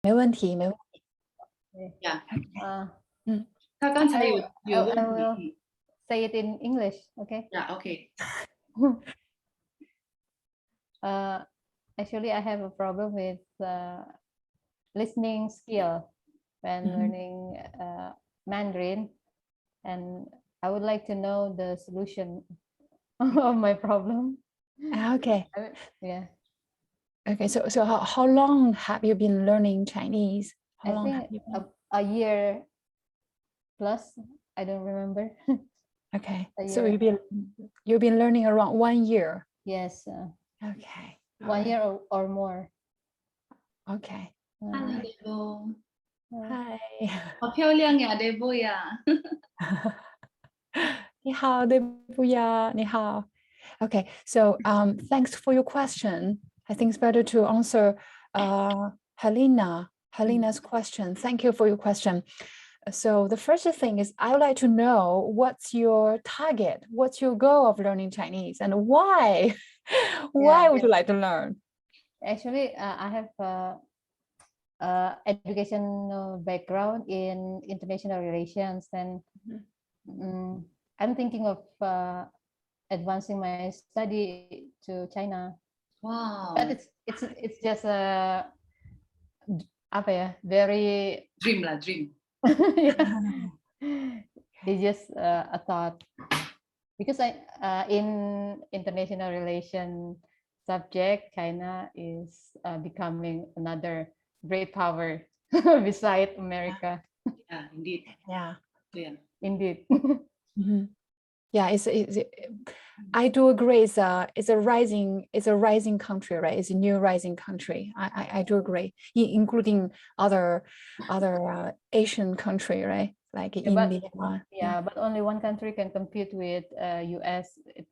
没问题，没问题。Yeah. 他刚才有 I 问 will 题。 say it in English, okay? Yeah, okay. Actually, I have a problem with listening skill when learning Mandarin, and I would like to know the solution of my problem. Okay. Yeah. Okay. So how long have you been learning Chinese? How I long have think you been? a year plus. I don't remember. Okay. A So year. you've been learning around 1 year. Yes. Okay. 1 year or more. Okay. Hello, Debo. Hi. 好漂亮呀 Debo 呀。你好，对不呀？你好。Okay, so thanks for your question. I think it's better to answer Helena's question. Thank you for your question. So the first thing is I would like to know what's your target? What's your goal of learning Chinese and why? Why would you like to learn? Actually, I have educational background in international relations, and I'm thinking of advancing my study to China. Wow. But it's just a apa ya, very dream lah, dream. It's just a thought, because I in international relation subject, China is becoming another great power beside America. Yeah, indeed. Yeah. Yeah. Indeed. Yeah, I do agree. It's a rising country, right? It's a new rising country. I do agree, including other Asian country, right? Like India. But only one country can compete with US. It's,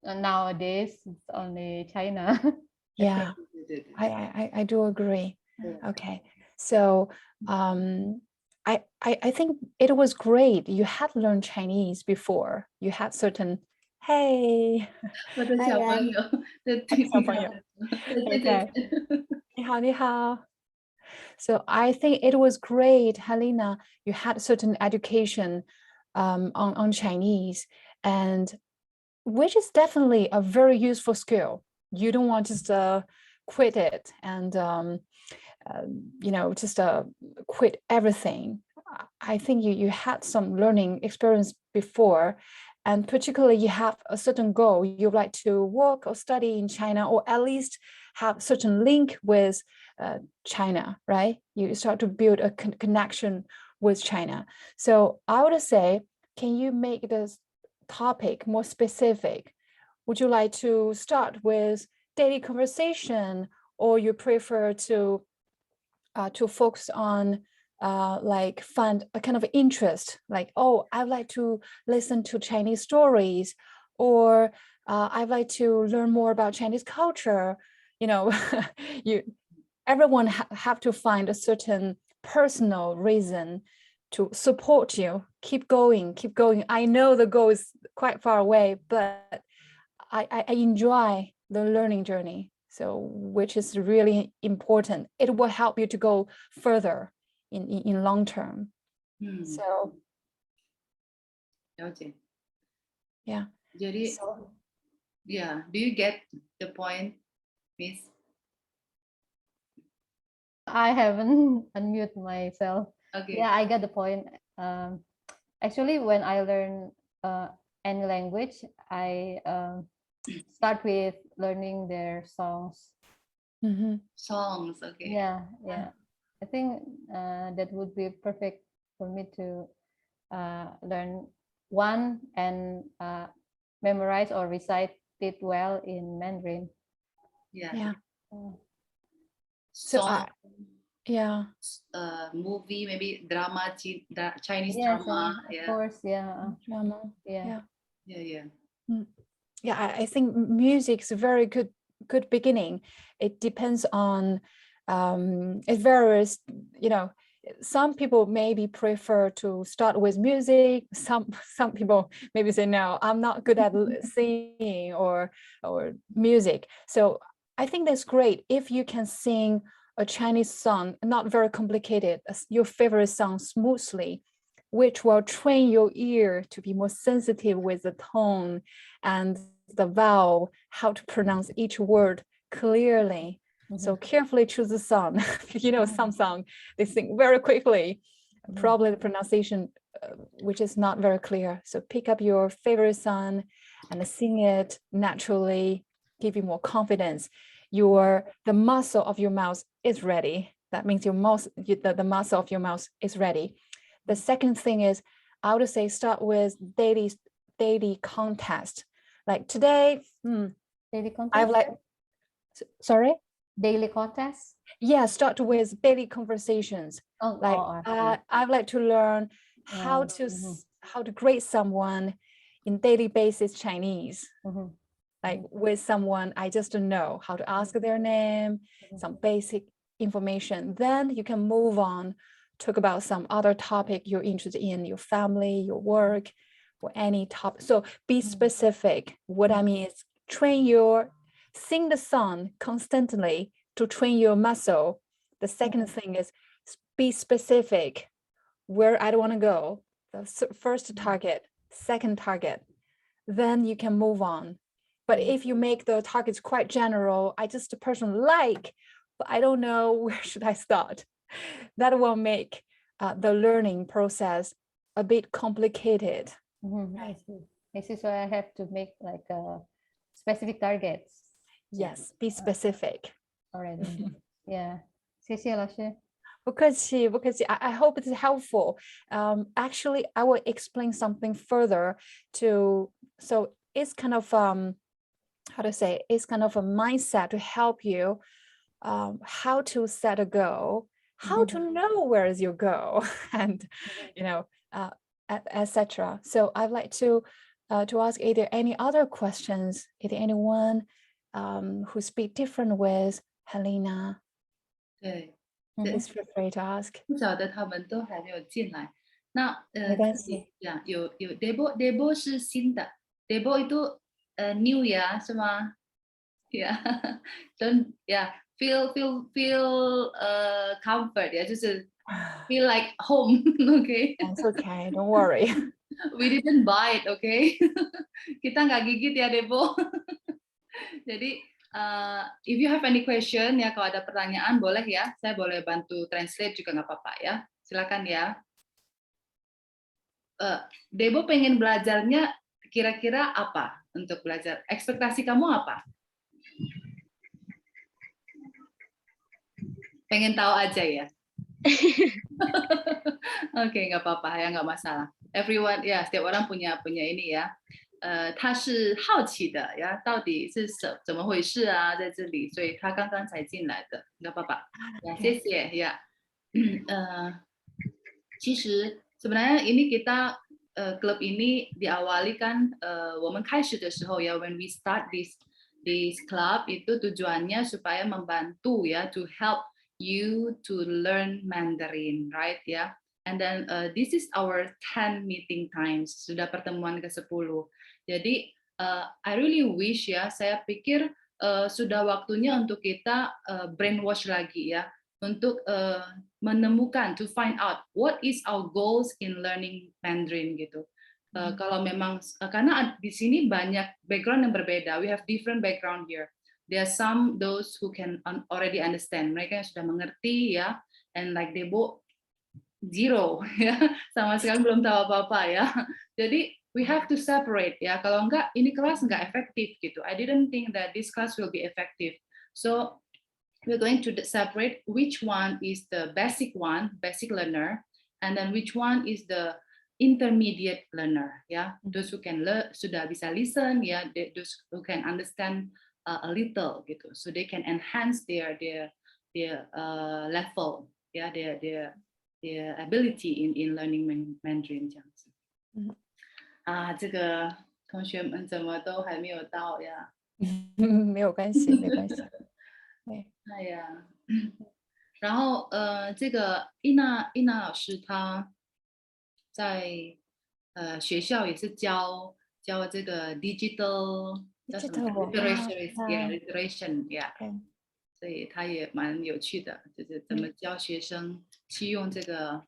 nowadays it's only China. Yeah, I do agree. Okay, so I think it was great. You had learned Chinese before. You had certain, hey. 我的小朋友，小朋友。Okay. 你好，你好。So I think it was great, Helena. You had certain education on Chinese, and which is definitely a very useful skill. You don't want to just quit it and just quit everything. I think you had some learning experience before, and particularly you have a certain goal. You like to work or study in China, or at least have certain link with China, right? You start to build a connection with China. So I would say, can you make this topic more specific? Would you like to start with daily conversation, or you prefer to focus on like find a kind of interest, like, oh, I'd like to listen to Chinese stories, or I'd like to learn more about Chinese culture. Everyone have to find a certain personal reason to support you. Keep going. I know the goal is quite far away, but I enjoy the learning journey. So, which is really important. It will help you to go further in long term. So, 了解。 yeah. Jadi, yeah. Do you get the point, Miss? I haven't unmute myself. Okay. Yeah, I got the point. Actually, when I learn any language, I start with learning their songs. Songs, okay. Yeah. I think that would be perfect for me to learn one and memorize or recite it well in Mandarin. Yeah. So Song, movie, maybe drama, Chinese Yes, drama. of course, yeah. Drama. Yeah. Yeah, I think music is a very good beginning. It depends on it varies, some people maybe prefer to start with music. Some people maybe say, no, I'm not good at singing or music. So I think that's great if you can sing a Chinese song, not very complicated, your favorite song smoothly, which will train your ear to be more sensitive with the tone and the vowel, how to pronounce each word clearly. So carefully choose a song. Some song they sing very quickly, probably the pronunciation which is not very clear. So pick up your favorite song and sing it naturally, give you more confidence. The muscle of your mouth is ready. That means the muscle of your mouth is ready. The second thing is, I would say start with daily contest. Like today, Daily contest? I've sorry? Daily contest? Yeah, start with daily conversations. I'd like to learn how to grade someone in daily basis Chinese. Like with someone I just don't know how to ask their name, some basic information. Then you can move on, talk about some other topic you're interested in, your family, your work, or any topic. So be specific. What I mean is sing the song constantly to train your muscle. The second thing is be specific. Where I want to go, the first target, second target, then you can move on. But if you make the targets quite general, I just personally like, but I don't know where should I start. That will make the learning process a bit complicated. I see. So I have to make like specific targets. Yes, be specific. Already. Yeah. 谢谢老师。不客气，不客气. I hope it's helpful. Actually, I will explain something further so it's kind of it's kind of a mindset to help you how to set a goal, how to know where is your goal, and etc. So I'd like to ask either any other questions, either anyone who speak different with Helena. 对。 Please feel free to ask. 不晓得他们都还没有进来。那没关系。有 Debo 是新的 ，Debo itu new 呀，是吗 ？Yeah, don't feel comfort 呀，就是 feel like home, okay? It's okay, don't worry. We didn't buy it, okay? Kita nggak gigit ya, Debo. Jadi if you have any question ya, kalau ada pertanyaan boleh ya, saya boleh bantu translate juga nggak apa-apa ya, silakan ya. Debo pengen belajarnya kira-kira apa untuk belajar? Ekspektasi kamu apa? Pengen tahu aja ya. Oke, nggak apa-apa ya, nggak masalah. Everyone ya, setiap orang punya ini ya. 他是好奇的呀，到底是怎么回事啊，在这里，所以他刚刚才进来的，那爸爸，谢谢呀。其实 sebenarnya ini kita klub ini diawali kan, 我们开始的时候ya, when we start this club itu tujuannya supaya membantu ya, to help you to learn Mandarin, right ya. And then this is our 10 meeting times, sudah pertemuan ke-10. Jadi I really wish ya, saya pikir sudah waktunya untuk kita brainwash lagi ya, untuk menemukan, to find out what is our goals in learning Mandarin gitu. Kalau memang karena di sini banyak background yang berbeda, we have different background here. There are some those who can already understand, mereka yang sudah mengerti ya, and like Debo zero ya, sama sekali belum tahu apa-apa ya. Jadi we have to separate ya, kalau enggak ini kelas enggak efektif gitu. I didn't think that this class will be effective. So we're going to separate which one is the basic one, basic learner, and then which one is the intermediate learner ya. Those who can learn, sudah bisa listen ya, those who can understand a little gitu. So they can enhance their level ya, their ability in learning Mandarin 这样子。这个同学们怎么都还没有到呀？没有关系，没关系。对，哎呀，然后这个伊娜老师她在学校也是教这个 digital literacy, yeah. 所以他也蛮有趣的，就是怎么教学生去用这个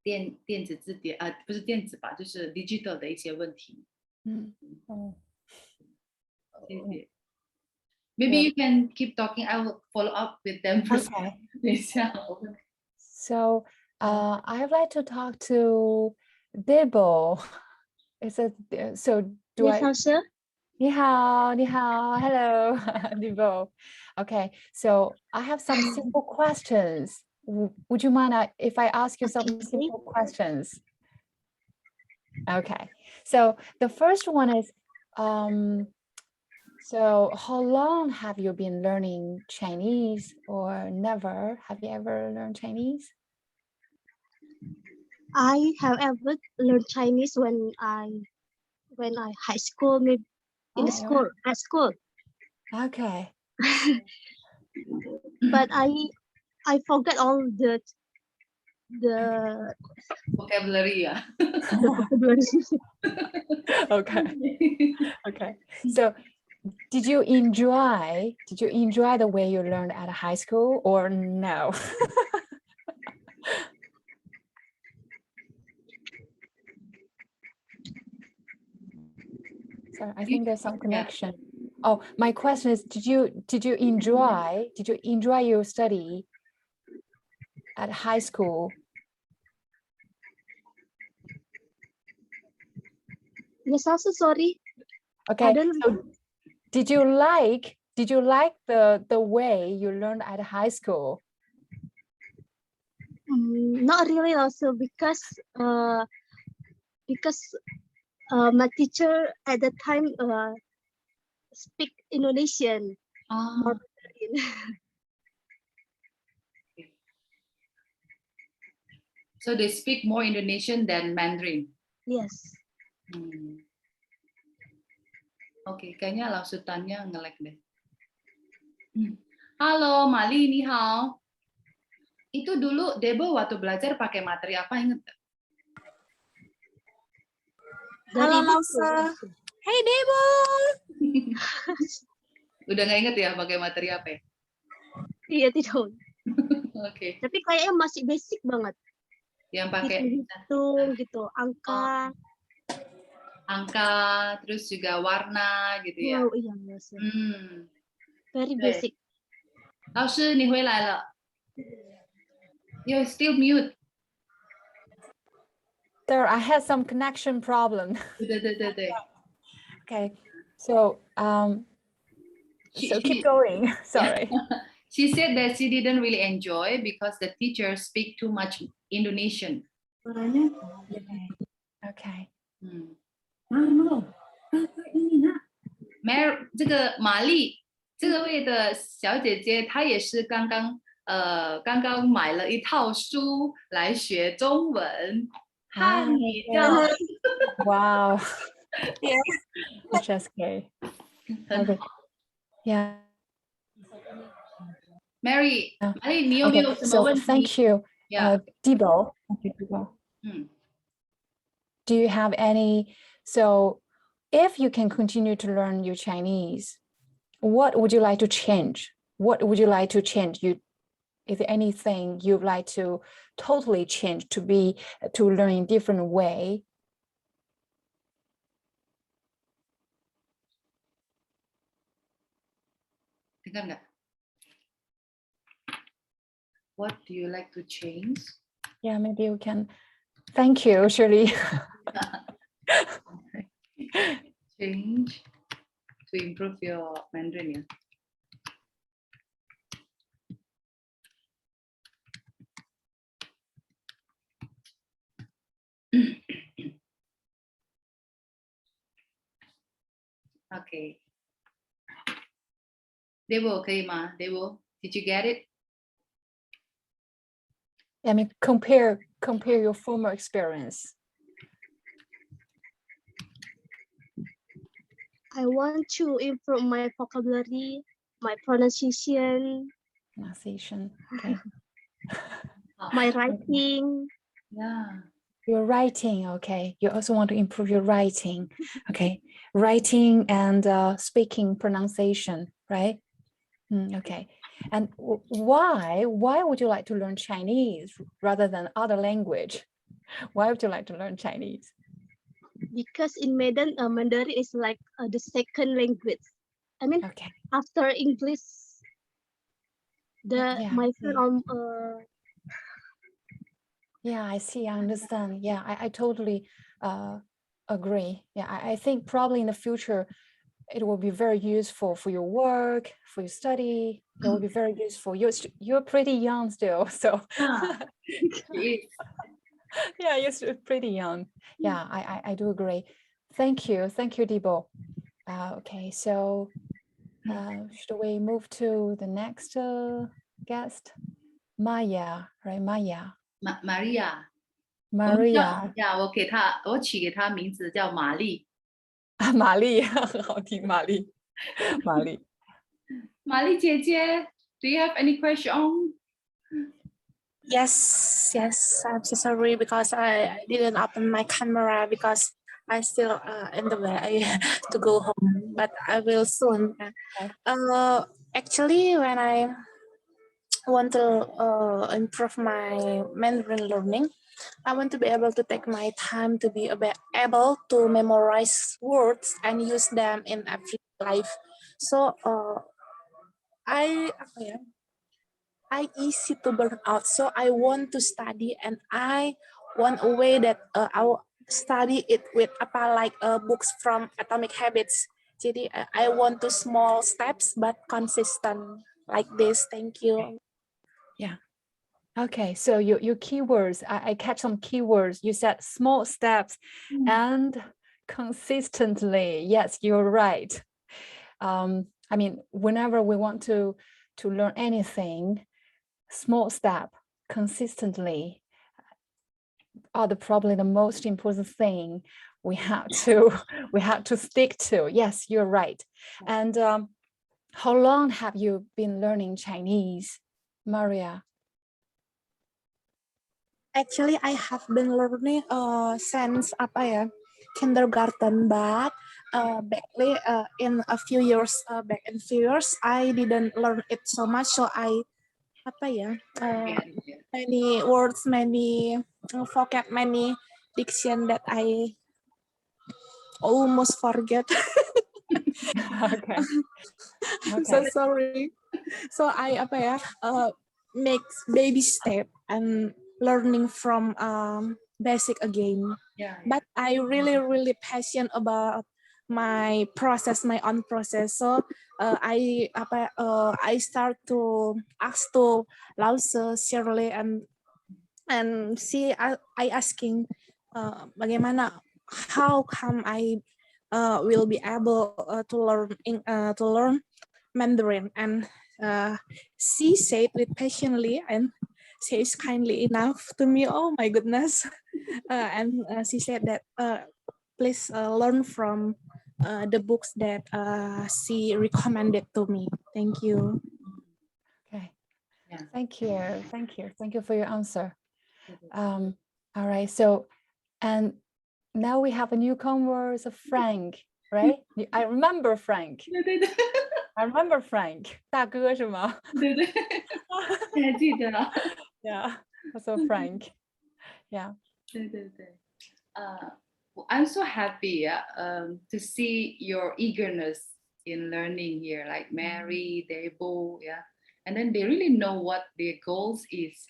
电子字典啊，不是电子吧，就是 digital 的一些问题。谢谢。Maybe you can keep talking. I will follow up with them. Okay. 等一下， So I'd like to talk to Debo. Is it so? Do Yes, I? sir. 你好, hello, Dibo. Okay, so I have some simple questions. Would you mind if I ask you some Okay. simple questions? Okay, so the first one is, so how long have you been learning Chinese, or never? Have you ever learned Chinese? I have ever learned Chinese when I high school, maybe in the school, at school. Okay. But I forget all the vocabulary 啊。 vocabulary. Okay. So did you enjoy the way you learned at high school, or no? So I think there's some connection. Oh, my question is, did you enjoy your study at high school? Yes, also sorry. Okay. Pardon? So did you like the way you learned at high school? Not really also because my teacher at the time speak Indonesian. More Mandarin. So they speak more Indonesian than Mandarin. Yes. Oke, kayaknya lausutannya nge-lag deh. Halo, Mali, ni hao. Itu dulu Debo waktu belajar pakai materi apa, inget gak? Halo, Lausa. Hey, Debo. Udah nggak inget ya pakai materi apa ya? Iya, tidak. Oke. Tapi kayaknya masih basic banget. Yang pakai hitung gitu, angka. Angka, terus juga warna gitu ya. Oh, iya, yes. Very basic. 老师，你回来了。You're still mute. There, I had some connection problem. 对。 Okay, so so keep going. Sorry. She said that she didn't really enjoy because the teacher speak too much Indonesian. Okay. 这个玛丽这位的小姐姐，她也是刚刚买了一套书来学中文。汉语教 Wow. Yeah. It's just great. Okay. Yeah. Mary, 你有没有什么问题？ Thank you, Debo. Do you have any? So, if you can continue to learn your Chinese, what would you like to change? What would you like to change? Is there anything you'd like to totally change to learn in different way? Dengar nggak? What do you like to change? Yeah, maybe you can. Thank you, Shirley. Change to improve your Mandarin, ya. Okay. Debo, 可以吗 Debo, did you get it? I mean, compare your former experience. I want to improve my vocabulary, my pronunciation. Okay. My writing. Yeah. Your writing, okay. You also want to improve your writing, okay. Writing and speaking pronunciation, right? Okay. And why would you like to learn Chinese rather than other language? Why would you like to learn Chinese? Because in Medan, Mandarin is like the second language. I mean, Okay. after English, my friend yeah, I see. I understand. Yeah, I totally agree. Yeah, I think probably in the future it will be very useful for your work, for your study. It will be very useful. You're pretty young still, so yeah, you're still pretty young. Yeah, I do agree. Thank you, Dibo. Okay, so should we move to the next guest? Maya, right? Maya. Maria， Maria. 我取给她名字叫玛丽。玛丽，很好听，玛丽，玛丽。玛丽姐姐 ，Do you have any question? Yes, I'm so sorry because I didn't open my camera because I still in the way to go home, but I will soon. Actually, when I want to improve my Mandarin learning, I want to be able to take my time to be able to memorize words and use them in everyday life. So I easy to burn out. So I want to study, and I want a way that I will study it with books from Atomic Habits. Jadi I want to small steps but consistent like this. Thank you. Yeah. Okay, so your keywords, I catch some keywords. You said small steps and consistently. Yes, you're right. I mean, whenever we want to learn anything, small step, consistently are probably the most important thing we have to stick to. Yes, you're right. And how long have you been learning Chinese, Maria? Actually, I have been learning since kindergarten, but in a few years I didn't learn it so much. So I many words, many vocab, many diction that I almost forget. Okay. So sorry. So I make baby step and learning from basic again. But I really passionate about my process, my own process. So I start to ask to laoshi, Shirly, and see I asking bagaimana, how come I will be able to learn Mandarin, and she said with patiently, and she is kindly enough to me. Oh my goodness. And she said that please learn from the books that she recommended to me. Thank you. Okay. Yeah. Thank you for your answer. All right, so and now we have a newcomer, so Frank, right? I remember Frank. 对对对 I remember Frank. 大哥是吗？对对，你还记得啊？ Yeah, also Frank. Yeah. 对对对。I'm so happy to see your eagerness in learning here, like Mary, Debo, yeah, and then they really know what their goals is.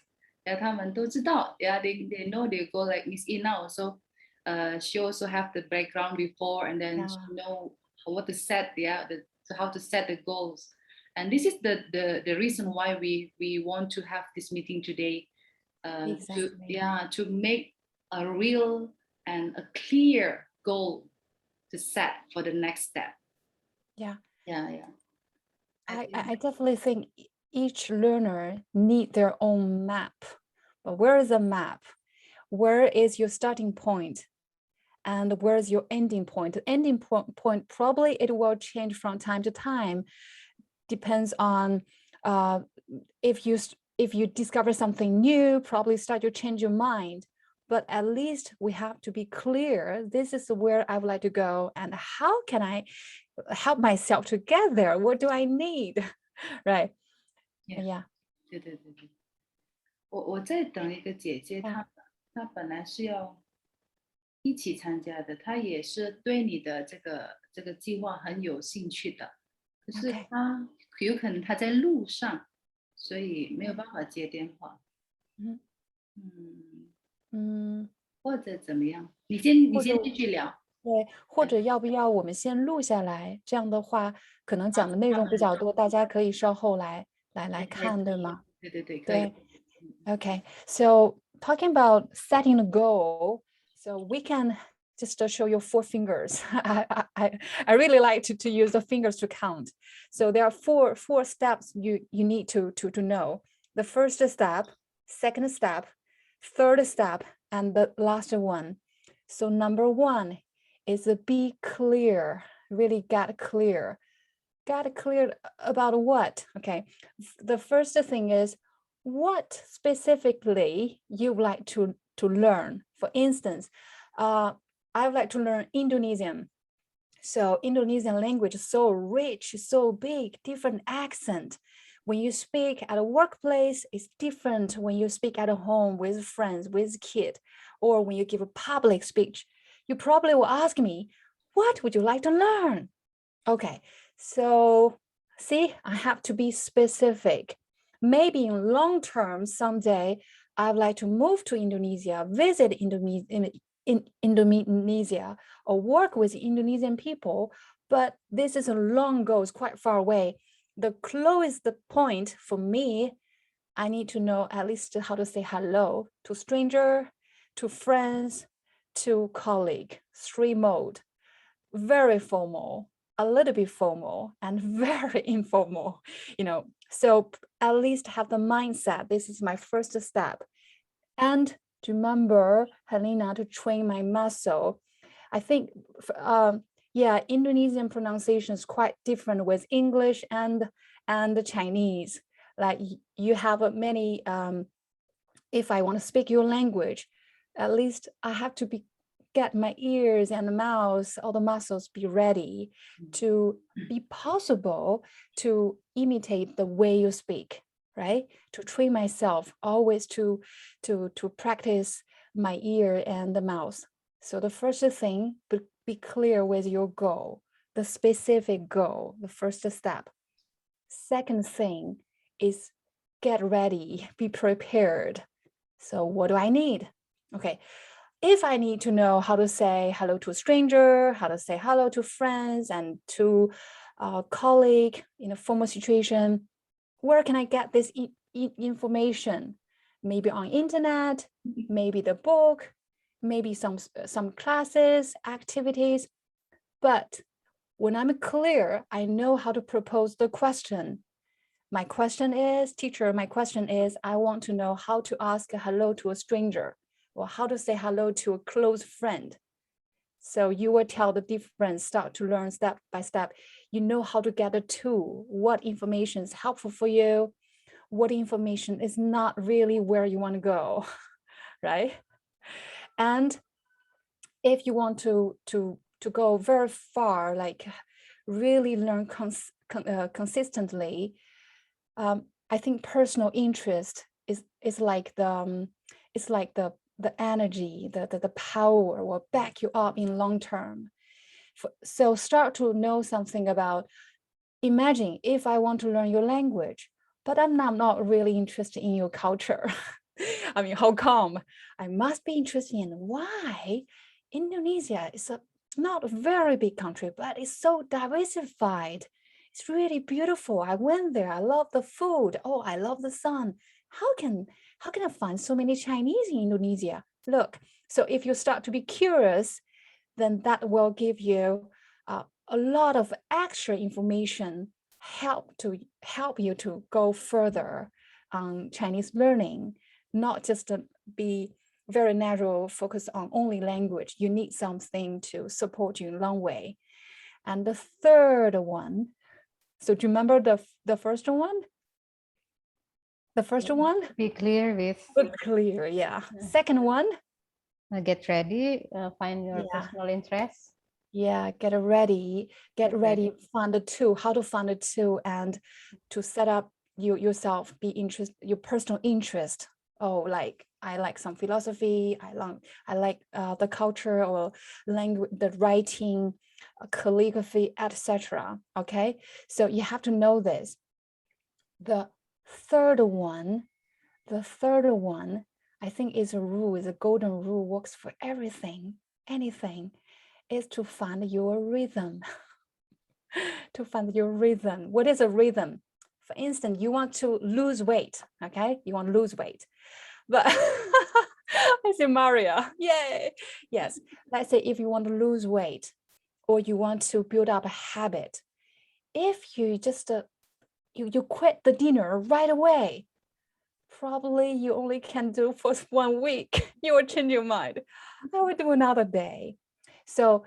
Yeah, 他们都知道 yeah, they know their goal, like Miss Ina also. She also have the background before, and then she know what to set, how to set the goals. And this is the reason why we want to have this meeting today, to make a real and a clear goal to set for the next step. Yeah. I definitely think each learner need their own map. But where is the map? Where is your starting point? And where's your ending point? The ending point probably it will change from time to time. Depends on if you discover something new, probably start to change your mind. But at least we have to be clear. This is where I would like to go, and how can I help myself to get there? What do I need? Right. Yeah. 对对对对，我在等一个姐姐，她本来是要一起参加的，她也是对你的这个计划很有兴趣的，可是她有可能她在路上，所以没有办法接电话。或者怎么样？你先继续聊。对，或者要不要我们先录下来？这样的话，可能讲的内容比较多，大家可以稍后来看，对吗？对对对，可以。Okay, so talking about setting a goal, so we can just show you 4 fingers. I really like to use the fingers to count. So there are four steps you need to know. The first step, second step, third step, and the last one. So number 1 is be clear, really get clear. Get clear about what? Okay, the first thing is what specifically you would like to learn. For instance, I would like to learn Indonesian. So Indonesian language is so rich, so big, different accent. When you speak at a workplace, it's different when you speak at home with friends, with kids, or when you give a public speech. You probably will ask me, what would you like to learn? Okay, so see, I have to be specific. Maybe in long term, someday, I would like to move to Indonesia, visit Indonesia, or work with Indonesian people. But this is a long goal, it's quite far away. The closest point for me, I need to know at least how to say hello to stranger, to friends, to colleague. 3 mode, very formal, a little bit formal, and very informal, so at least have the mindset. This is my first step. And to remember, Helena, to train my muscle. I think, Indonesian pronunciation is quite different with English and the Chinese. Like you have many, if I want to speak your language, at least I have to get my ears and the mouth, all the muscles be ready to be possible to imitate the way you speak, right? To train myself always to practice my ear and the mouth. So the first thing, be clear with your goal, the specific goal, the first step. Second thing is get ready, be prepared. So what do I need? Okay. If I need to know how to say hello to a stranger, how to say hello to friends and to a colleague in a formal situation, where can I get this information? Maybe on internet, maybe the book, maybe some classes, activities. But when I'm clear, I know how to propose the question. My question is, teacher, I want to know how to ask hello to a stranger, or how to say hello to a close friend. So you will tell the difference, start to learn step by step. You know how to get a tool, what information is helpful for you, what information is not really where you want to go, right? And if you want to go very far, like really learn consistently, I think personal interest is like the energy, the power will back you up in long term. So start to know something about, imagine if I want to learn your language, but I'm not really interested in your culture. I mean, how come? I must be interested in why Indonesia is not a very big country, but it's so diversified. It's really beautiful. I went there. I love the food. Oh, I love the sun. How can I find so many Chinese in Indonesia? Look, so if you start to be curious, then that will give you a lot of extra information, help you to go further on Chinese learning, not just to be very narrow, focus on only language. You need something to support you in a long way. And the third one, so do you remember the first one? The first one? Be clear with. Be clear, yeah. Second one? Get ready, find your personal interests. Yeah, get ready, find the tool, how to find the tool and to set up you yourself be interested, your personal interest. Oh, like I like some philosophy, I like the culture or language, the writing, calligraphy, etc. Okay, so you have to know this. The third one, I think is a rule, is a golden rule, works for everything, anything, is to find your rhythm. To find your rhythm. What is a rhythm? For instance, you want to lose weight, okay? You want to lose weight, but I see Maria, yay. Yes, let's say if you want to lose weight or you want to build up a habit, if you just, you quit the dinner right away, probably you only can do for 1 week. You will change your mind. I will do another day. So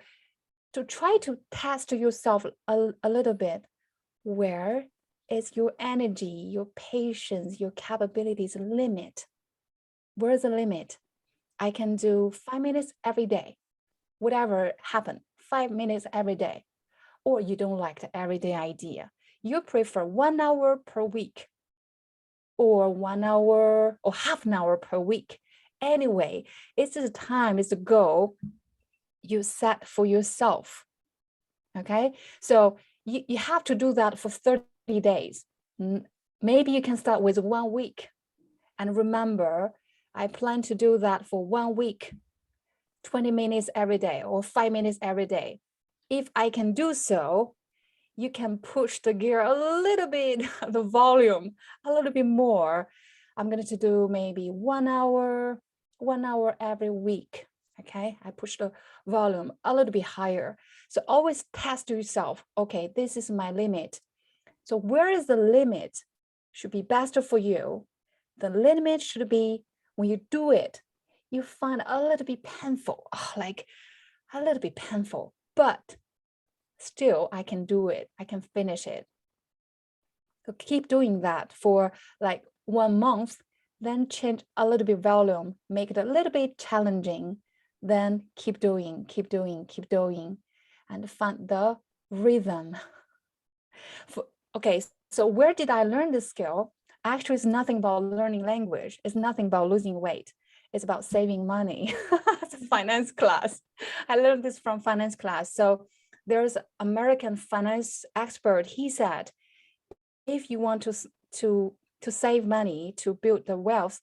to try to test yourself a little bit, where is your energy, your patience, your capabilities limit? Where is the limit? I can do 5 minutes every day, whatever happened, 5 minutes every day. Or you don't like the everyday idea. You prefer 1 hour per week, or 1 hour or half an hour per week. Anyway, it's the time, it's the goal you set for yourself. Okay, so you have to do that for 30 days. Maybe you can start with 1 week. And remember, I plan to do that for 1 week, 20 minutes every day or 5 minutes every day. If I can do so, you can push the gear a little bit, the volume a little bit more. I'm going to do maybe 1 hour every week. Okay, I push the volume a little bit higher. So always test yourself. Okay, this is my limit. So where is the limit? Should be best for you. The limit should be when you do it, you find a little bit painful, like a little bit painful, but still I can do it. I can finish it. So keep doing that for like 1 month, then change a little bit volume, make it a little bit challenging, then keep doing, and find the rhythm. Okay, so where did I learn this skill? Actually, it's nothing about learning language. It's nothing about losing weight. It's about saving money. It's a finance class. I learned this from finance class. So there's an American finance expert. He said, if you want to save money, to build the wealth,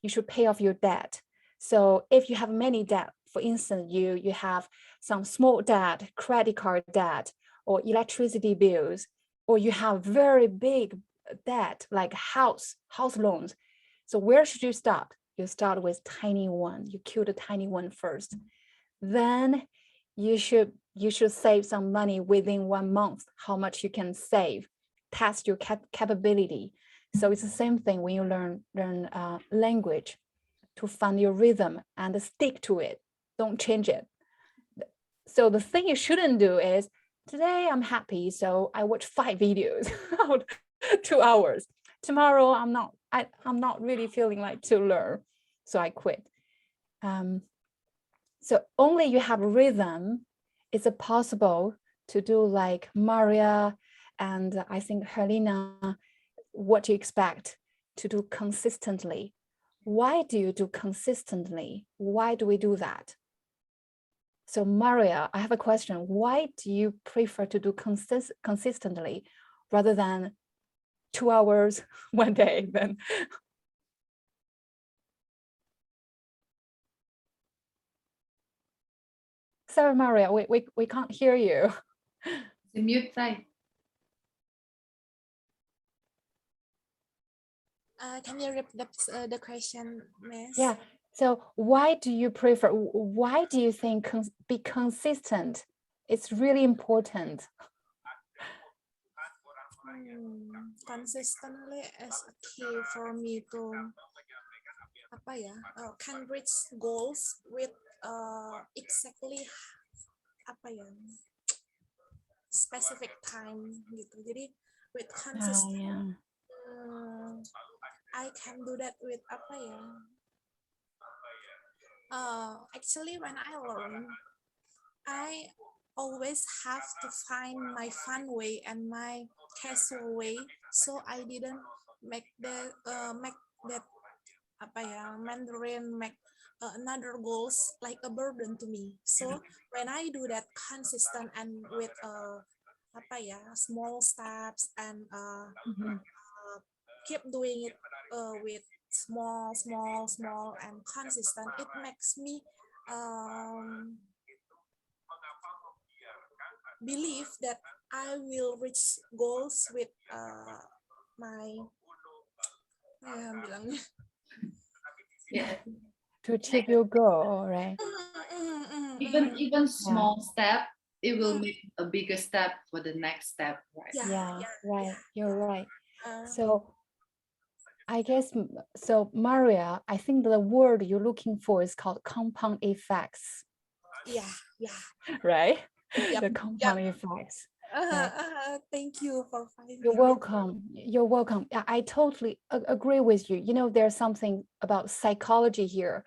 you should pay off your debt. So if you have many debt, for instance, you have some small debt, credit card debt, or electricity bills, or you have very big debt like house loans. So where should you start? You start with tiny one. You kill the tiny one first. Then you should save some money within 1 month, how much you can save. Test your capability. So it's the same thing when you learn language, to find your rhythm and stick to it. Don't change it. So the thing you shouldn't do is, today I'm happy, so I watch 5 videos, 2 hours. Tomorrow I'm not really feeling like to learn, so I quit. So only you have rhythm, is it possible to do like Maria and I think Helena, what you expect to do consistently. Why do you do consistently? Why do we do that? So Maria, I have a question. Why do you prefer to do consistently rather than 2 hours 1 day then? Sorry, Maria, we can't hear you. The mute side. Can you repeat the question, Miss? Yeah. So why do you prefer? Why do you think be consistent? It's really important. Consistently is a key for me to can reach goals with exactly specific time gitu. Jadi with consistent I can do that with actually when I learn, I always have to find my fun way and my casual way, so I didn't make that Mandarin make another goals like a burden to me. So when I do that consistent and with small steps and keep doing it with small and consistent, it makes me believe that I will reach goals with my to achieve your goal, right? Even small step, it will make a bigger step for the next step, right? Right. You're right. So I guess, so Maria, I think the word you're looking for is called compound effects. Right? The compound effects. Thank you for finding. You're welcome. You're welcome. I totally agree with you. You know, there's something about psychology here.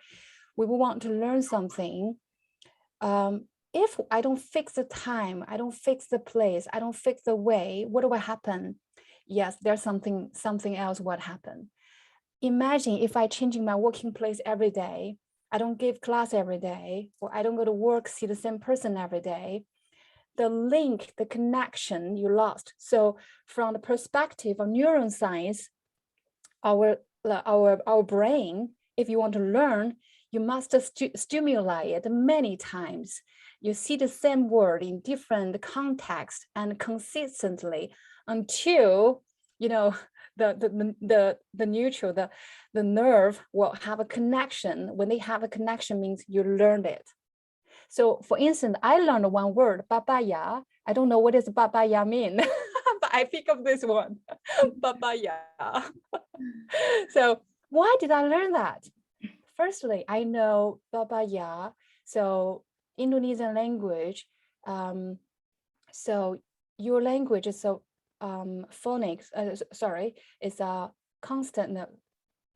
We want to learn something. If I don't fix the time, I don't fix the place, I don't fix the way, what will happen? Yes, there's something else what happened. Imagine if I changing my working place every day, I don't give class every day, or I don't go to work, see the same person every day. The link, the connection you lost. So from the perspective of neuroscience, our brain, if you want to learn, you must stimulate it many times. You see the same word in different contexts and consistently until, you know, the neutral, the nerve will have a connection. When they have a connection means you learned it. So for instance, I learned one word, babaya. I don't know what does babaya mean, but I pick up this one, babaya. So why did I learn that? Firstly, I know babaya, so Indonesian language. So your language is so phonics. It's a constant.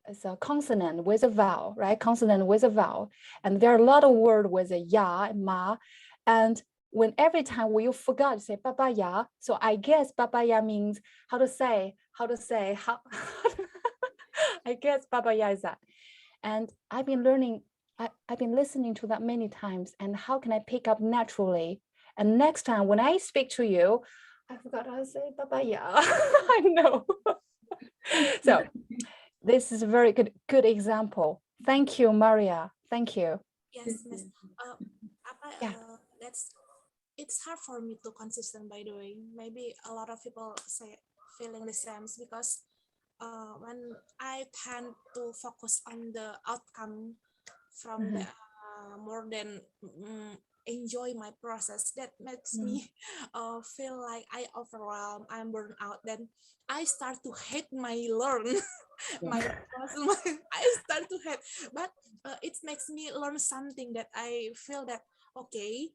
It's a consonant with a vowel, right? Consonant with a vowel. And there are a lot of words with a ya and ma. And when every time you forgot to say babaya, so I guess babaya means how I guess babaya is that. And I've been learning, I've been listening to that many times. And how can I pick up naturally? And next time when I speak to you, I forgot how to say babaya. I know. So this is a very good example. Thank you, Maria. Thank you. Yes, Miss. It's hard for me to consistent, by the way. Maybe a lot of people say feeling the same because when I tend to focus on the outcome from the more than enjoy my process, that makes me feel like I overwhelmed, I'm burned out. Then I start to hate my learn. I start to hate, but it makes me learn something that I feel that, okay,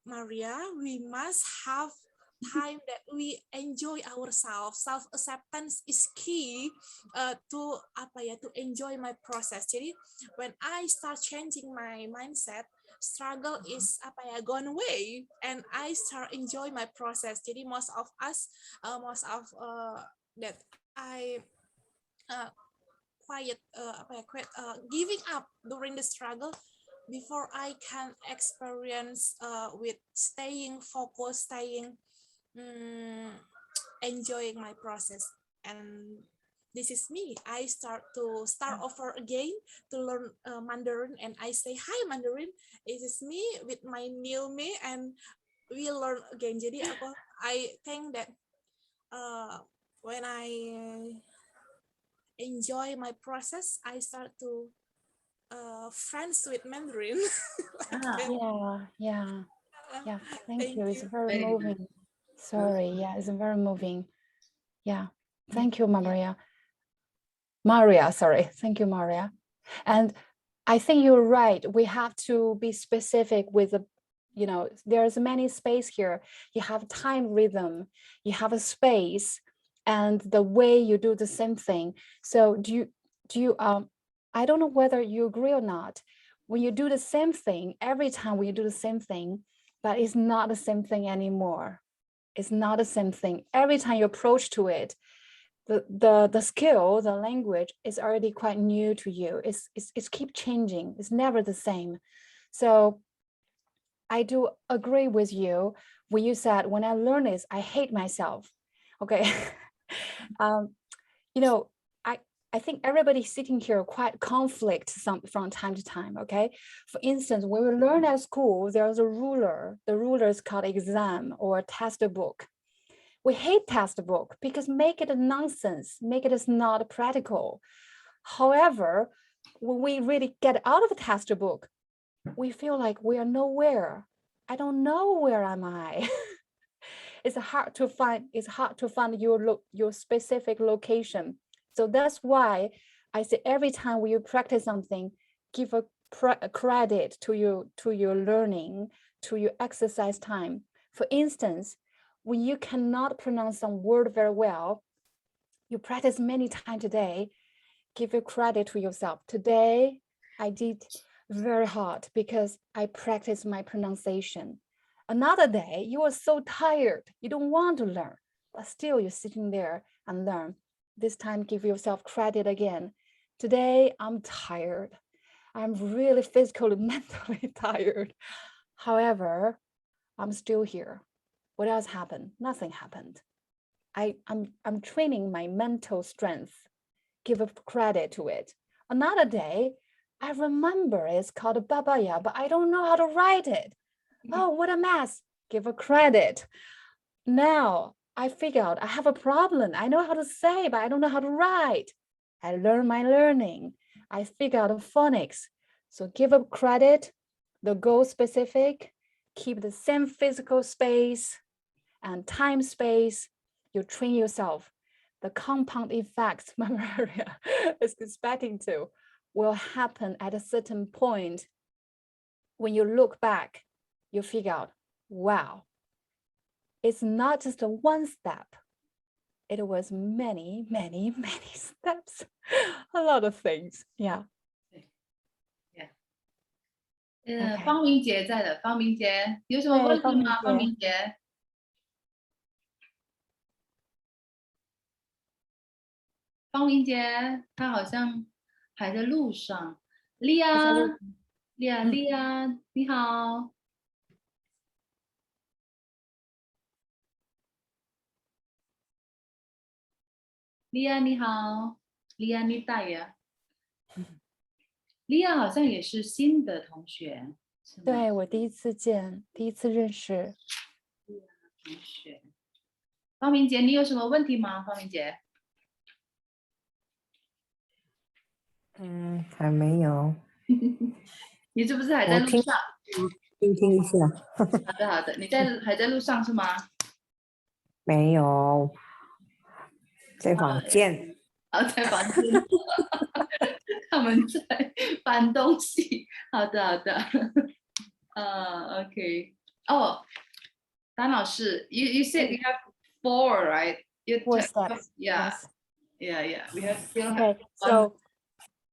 Maria, we must have time that we enjoy ourselves. Self-acceptance is key to enjoy my process. Jadi when I start changing my mindset, struggle is gone away, and I start enjoy my process. Jadi most of that I quit giving up during the struggle before I can experience with staying focused, enjoying my process. And this is me. I start over again to learn Mandarin, and I say, hi Mandarin, this is me with my new me, and we learn again. Jadi I think that when I enjoy my process, I start to friends with Mandarin. Yeah. Thank you. It's very moving. Sorry. Yeah, it's very moving. Yeah. Thank you, Maria. Sorry. Thank you, Maria. And I think you're right. We have to be specific with the, there's many space here. You have time rhythm, you have a space, and the way you do the same thing. So do you I don't know whether you agree or not. When you do the same thing, every time when you do the same thing, but it's not the same thing anymore. It's not the same thing. Every time you approach to it, the skill, the language is already quite new to you. It's keep changing. It's never the same. So I do agree with you when you said, when I learn this, I hate myself. Okay. You know, I think everybody sitting here quite conflict from time to time, okay? For instance, when we learn at school, there's a ruler. The ruler is called exam or textbook. We hate textbook because make it a nonsense, make it is not practical. However, when we really get out of the textbook, we feel like we are nowhere. I don't know where am I. It's hard to find your specific location. So that's why I say every time when you practice something, give a credit to your learning, to your exercise time. For instance, when you cannot pronounce some word very well, you practice many times a day, give a credit to yourself. Today, I did very hard because I practiced my pronunciation. Another day, you are so tired, you don't want to learn, but still you're sitting there and learn. This time, give yourself credit again. Today, I'm tired. I'm really physically, mentally tired. However, I'm still here. What else happened? Nothing happened. I'm training my mental strength. Give a credit to it. Another day, I remember it's called babaya, but I don't know how to write it. Oh, what a mess. Give a credit. Now, I figured out I have a problem. I know how to say, but I don't know how to write. I learned my learning. I figured out phonics. So give a credit, the goal specific, keep the same physical space and time space. You train yourself. The compound effects Maria is expecting to will happen at a certain point. When you look back, you figure out, wow, it's not just a one step. It was many, many, many steps. A lot of things. Yeah. Yeah. 方明姐在的，方明姐有什么问题吗？方明姐，方明姐，她好像还在路上。莉亚，莉亚，你好。莉亚你好，莉亚你大呀。莉亚好像也是新的同学，是吗？对，我第一次见，第一次认识。同学，方明姐，你有什么问题吗？方明姐？还没有。你是不是还在路上？听一下。好的，好的，你还在路上是吗？没有，在房间。在房间。他们在搬东西。好的，好的。OK。哦，丹老师 you said you have 4, right? 4 steps. Yeah. Yes. Yeah. We have still have okay. So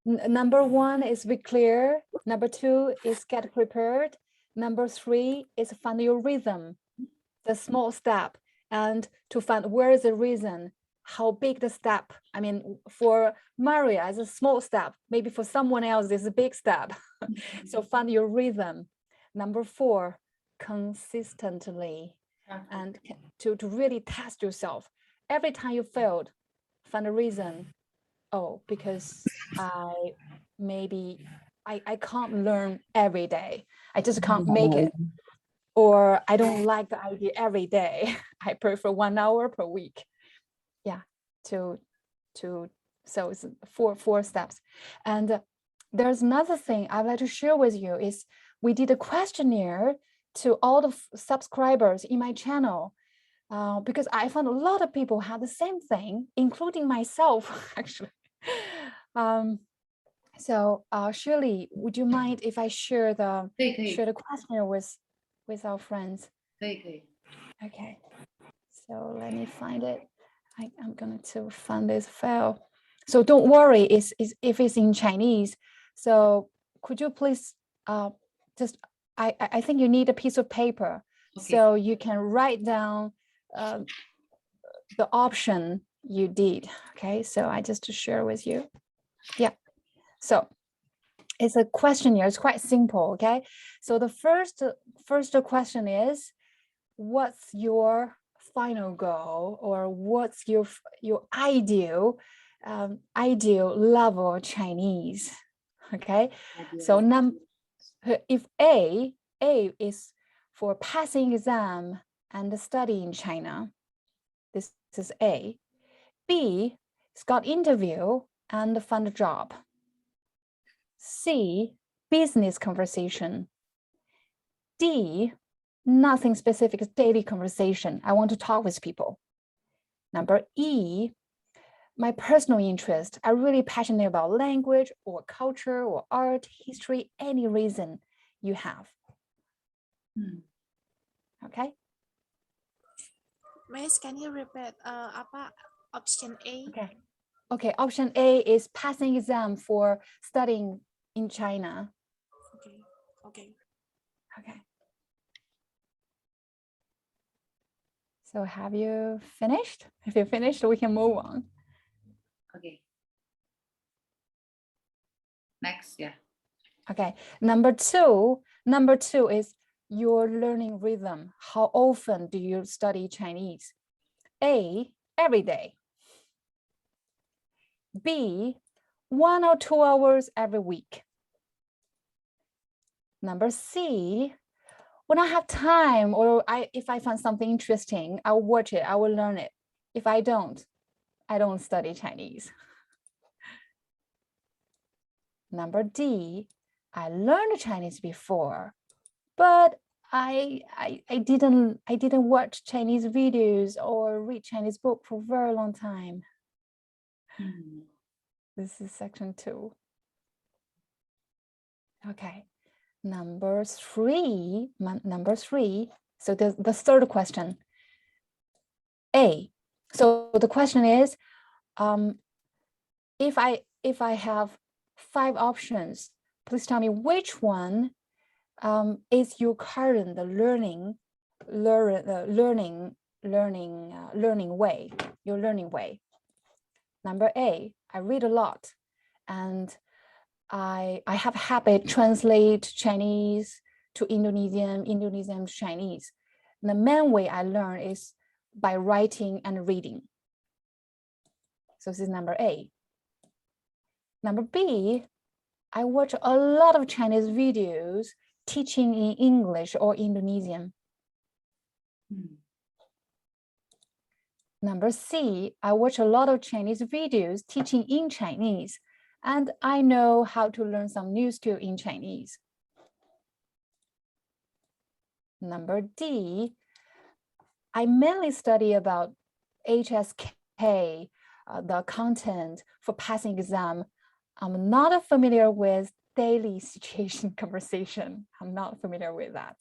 number 1 is be clear. Number 2 is get prepared. Number 3 is find your rhythm, the small step, and to find where is the reason, how big the step. I mean, for Maria, it's a small step. Maybe for someone else, it's a big step. So find your rhythm. Number 4, consistently, and to really test yourself. Every time you failed, find a reason. Oh, because I can't learn every day. I just can't make it. Or I don't like the idea every day. I prefer 1 hour per week. Yeah, so it's four steps. And there's another thing I'd like to share with you is we did a questionnaire to all the subscribers in my channel. Because I found a lot of people had the same thing, including myself, actually. So Shirly, would you mind if I share the questionnaire with our friends? 可以。 Okay, so let me find it. I'm going to find this file. So don't worry, if it's in Chinese. So could you please I think you need a piece of paper, okay, so you can write down the option you did. Okay, so I just to share with you. Yeah, so it's a questionnaire. It's quite simple. Okay, so the first question is, what's your final goal, or what's your ideal level of Chinese? Okay, so if A is for passing exam and study in China, this is A. B is got interview and find a job. C, business conversation. D, nothing specific, daily conversation. I want to talk with people. Number E, my personal interest. I'm really passionate about language or culture or art, history, any reason you have. Okay. Miss, can you repeat apa option A? Okay. Okay, option A is passing exam for studying in China. Okay. Okay. So have you finished? If you finished, we can move on. Okay. Next, yeah. Okay, number two is your learning rhythm. How often do you study Chinese? A, every day. B, 1 or 2 hours every week. Number C, when I have time, or if I find something interesting, I'll watch it, I will learn it. If I don't study Chinese. Number D, I learned Chinese before, but I didn't watch Chinese videos or read Chinese book for a very long time. This is section 2. Okay, number three. So the third question. A. So the question is, if I have 5 options, please tell me which one is your current learning way, your learning way. Number A, I read a lot, and I have habit translate Chinese to Indonesian to Chinese. The main way I learn is by writing and reading. So this is number A. Number B, I watch a lot of Chinese videos teaching in English or Indonesian. Number C, I watch a lot of Chinese videos teaching in Chinese, and I know how to learn some new skill in Chinese. Number D, I mainly study about HSK, the content for passing exam. I'm not familiar with daily situation conversation. I'm not familiar with that.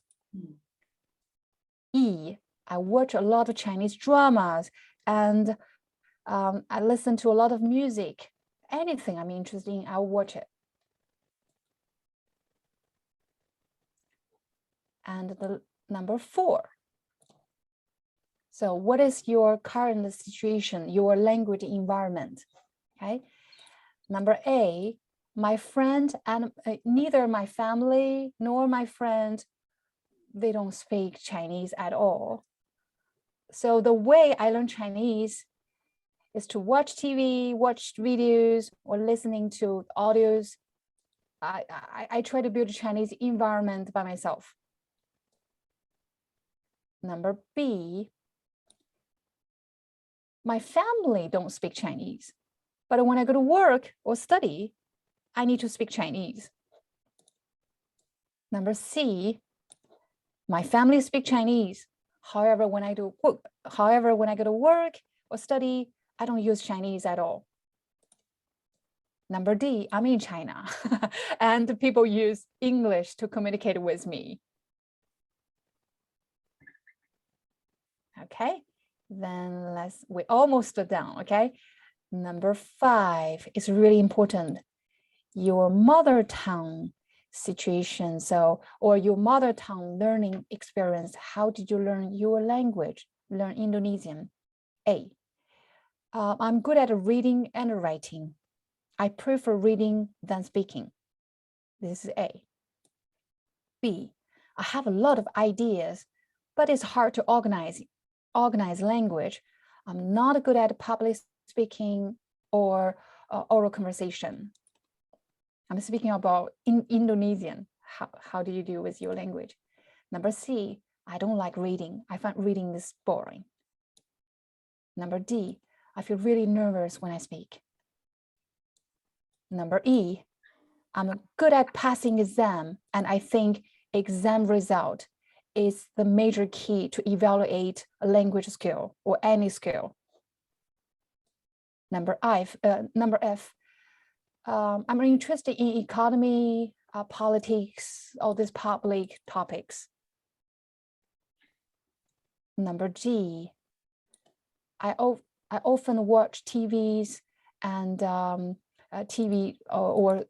E, I watch a lot of Chinese dramas, and I listen to a lot of music. Anything I'm interested in, I'll watch it. And the number 4. So what is your current situation, your language environment? Okay. Number A, my friend and neither my family nor my friend, they don't speak Chinese at all. So the way I learn Chinese is to watch TV, watch videos, or listening to audios. I try to build a Chinese environment by myself. Number B, my family don't speak Chinese, but when I go to work or study, I need to speak Chinese. Number C, my family speak Chinese. However, when I go to work or study, I don't use Chinese at all. Number D, I'm in China and people use English to communicate with me. Okay, then we're almost done, okay? Number 5 is really important. Your mother tongue situation, or your mother tongue learning experience. How did you learn your language? Learn Indonesian. A, I'm good at reading and writing. I prefer reading than speaking. This is A. B. I have a lot of ideas, but it's hard to organize language. I'm not good at public speaking or oral conversation. I'm speaking about in Indonesian. How do you deal with your language? Number C, I don't like reading. I find reading this boring. Number D, I feel really nervous when I speak. Number E, I'm good at passing exam, and I think exam result is the major key to evaluate a language skill or any skill. Number F, I'm interested in economy, politics, all these public topics. Number G, I often watch TVs and TV or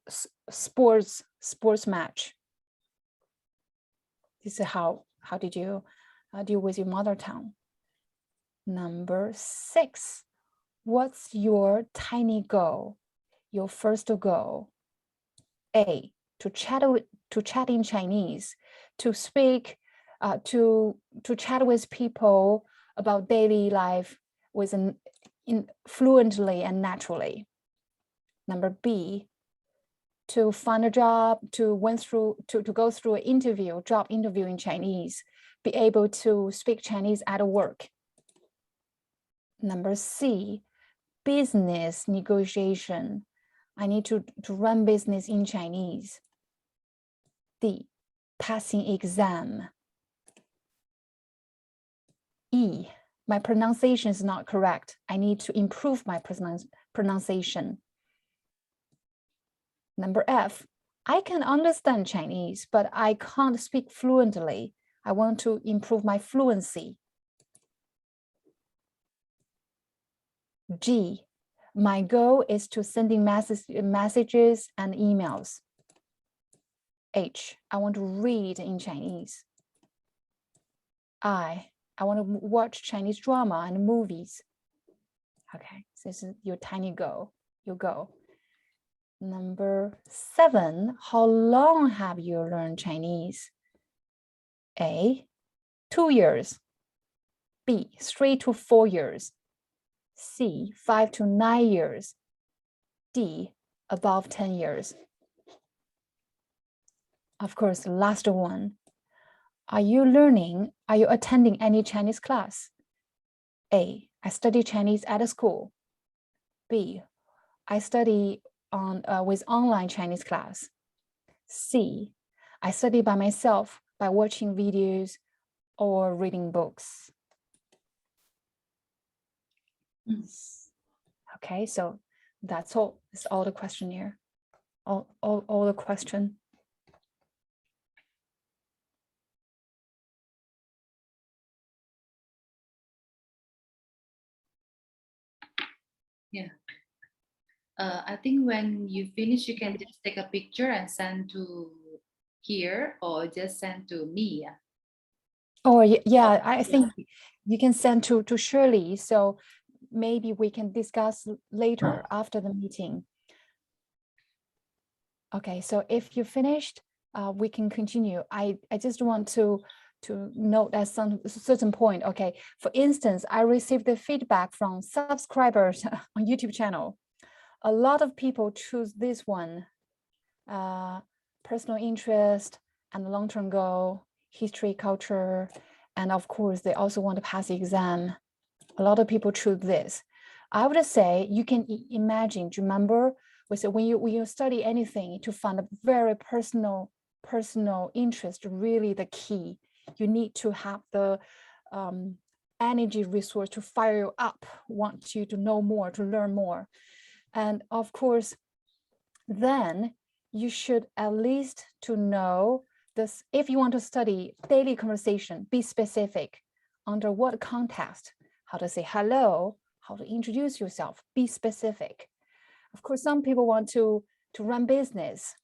sports match. This is how did you deal with your mother tongue? Number 6, what's your tiny goal? Your first goal? A, to chat in Chinese, to speak, to chat with people about daily life fluently and naturally. Number B, to find a job, to go through an job interview in Chinese, be able to speak Chinese at work. Number C, business negotiation. I need to run business in Chinese. D, passing exam. E, my pronunciation is not correct. I need to improve my pronunciation. Number F, I can understand Chinese, but I can't speak fluently. I want to improve my fluency. G, my goal is to sending messages and emails. H, I want to read in Chinese. I want to watch Chinese drama and movies. Okay, so this is your tiny goal, your goal. Number 7, how long have you learned Chinese? A, 2 years. B, 3 to 4 years. C, 5 to 9 years. D, above 10 years. Of course, the last one. Are you attending any Chinese class? A, I study Chinese at a school. B, I study with online Chinese class. C, I study by myself by watching videos or reading books. Okay, so that's all. It's all the questionnaire. All the question. Yeah. I think when you finish, you can just take a picture and send to here or just send to me. Yeah. Oh, yeah, I think you can send to Shirly. So maybe we can discuss later after the meeting. Okay, so if you finished, we can continue. I just want to note at some certain point. Okay, for instance, I received the feedback from subscribers on YouTube channel. A lot of people choose this one, personal interest and long-term goal, history, culture, and of course, they also want to pass the exam. A lot of people choose this. I would say you can imagine, do you remember, we said when you study anything, to find a very personal interest, really the key. You need to have the energy resource to fire you up, want you to know more, to learn more. And of course, then you should at least to know this. If you want to study daily conversation, be specific. Under what context? How to say hello, how to introduce yourself, be specific. Of course, some people want to run business.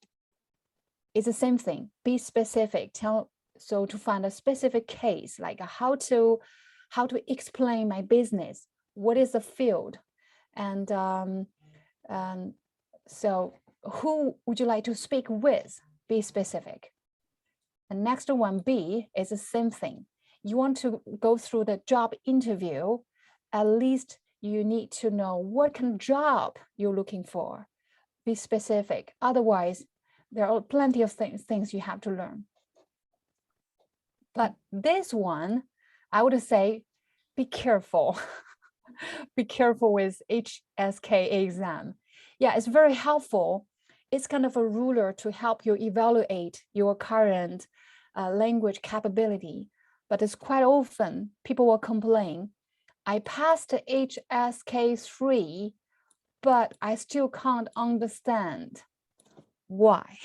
It's the same thing, be specific. So to find a specific case, like how to explain my business, what is the field? And so who would you like to speak with? Be specific. The next one, B, is the same thing. You want to go through the job interview, at least you need to know what kind of job you're looking for. Be specific. Otherwise, there are plenty of things you have to learn. But this one, I would say, be careful. Be careful with HSK exam. Yeah, it's very helpful. It's kind of a ruler to help you evaluate your current language capability. But it's quite often people will complain, I passed HSK3, but I still can't understand. Why?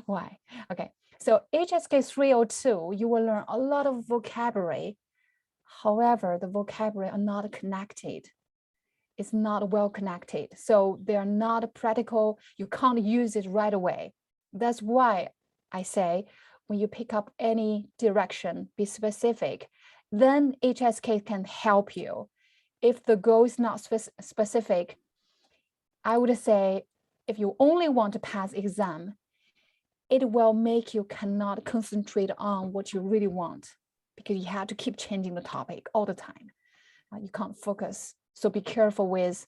Why? Okay, so HSK 302, you will learn a lot of vocabulary. However, the vocabulary are not connected. It's not well connected. So they're not practical. You can't use it right away. That's why I say, when you pick up any direction, be specific. Then HSK can help you. If the goal is not specific, I would say, if you only want to pass exam, it will make you cannot concentrate on what you really want, because you have to keep changing the topic all the time. You can't focus. So be careful with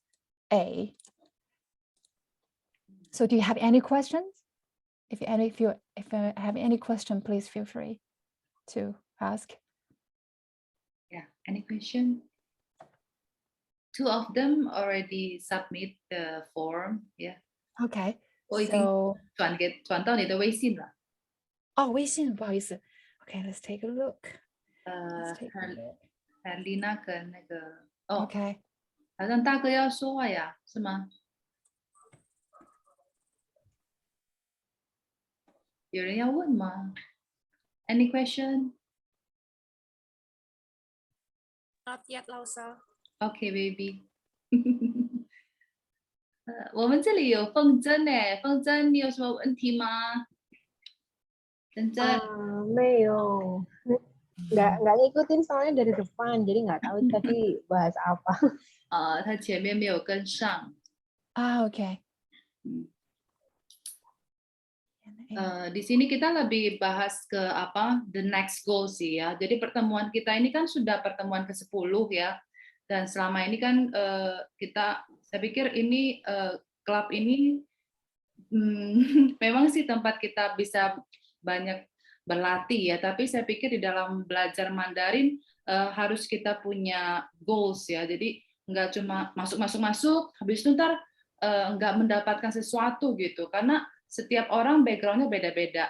A. So do you have any questions? If you have any question, please feel free to ask. Yeah, any question? 2 of them already submit the form. Yeah. Okay. 我已经 So 转到你的微信了。哦，微信，不好意思。Okay, let's take a look. 海丽娜跟那个哦， Okay. 好像大哥要说话呀，是吗？有人要问吗？ Any question? Not yet, 老师。 Okay, baby. 我们这里有凤珍诶，凤珍，你有什么问题吗？珍珍， 没有，nggak ngikutin soalnya dari depan, jadi nggak tahu tadi bahas apa. 他前面没有跟上。Okay. Di sini kita lebih bahas ke apa the next goal sih ya. Jadi pertemuan kita ini kan sudah pertemuan ke-10 ya. Dan selama ini kan saya pikir ini klub ini memang sih tempat kita bisa banyak berlatih ya. Tapi saya pikir di dalam belajar Mandarin harus kita punya goals ya. Jadi nggak cuma masuk, habis itu ntar nggak mendapatkan sesuatu gitu. Karena setiap orang background-nya beda-beda.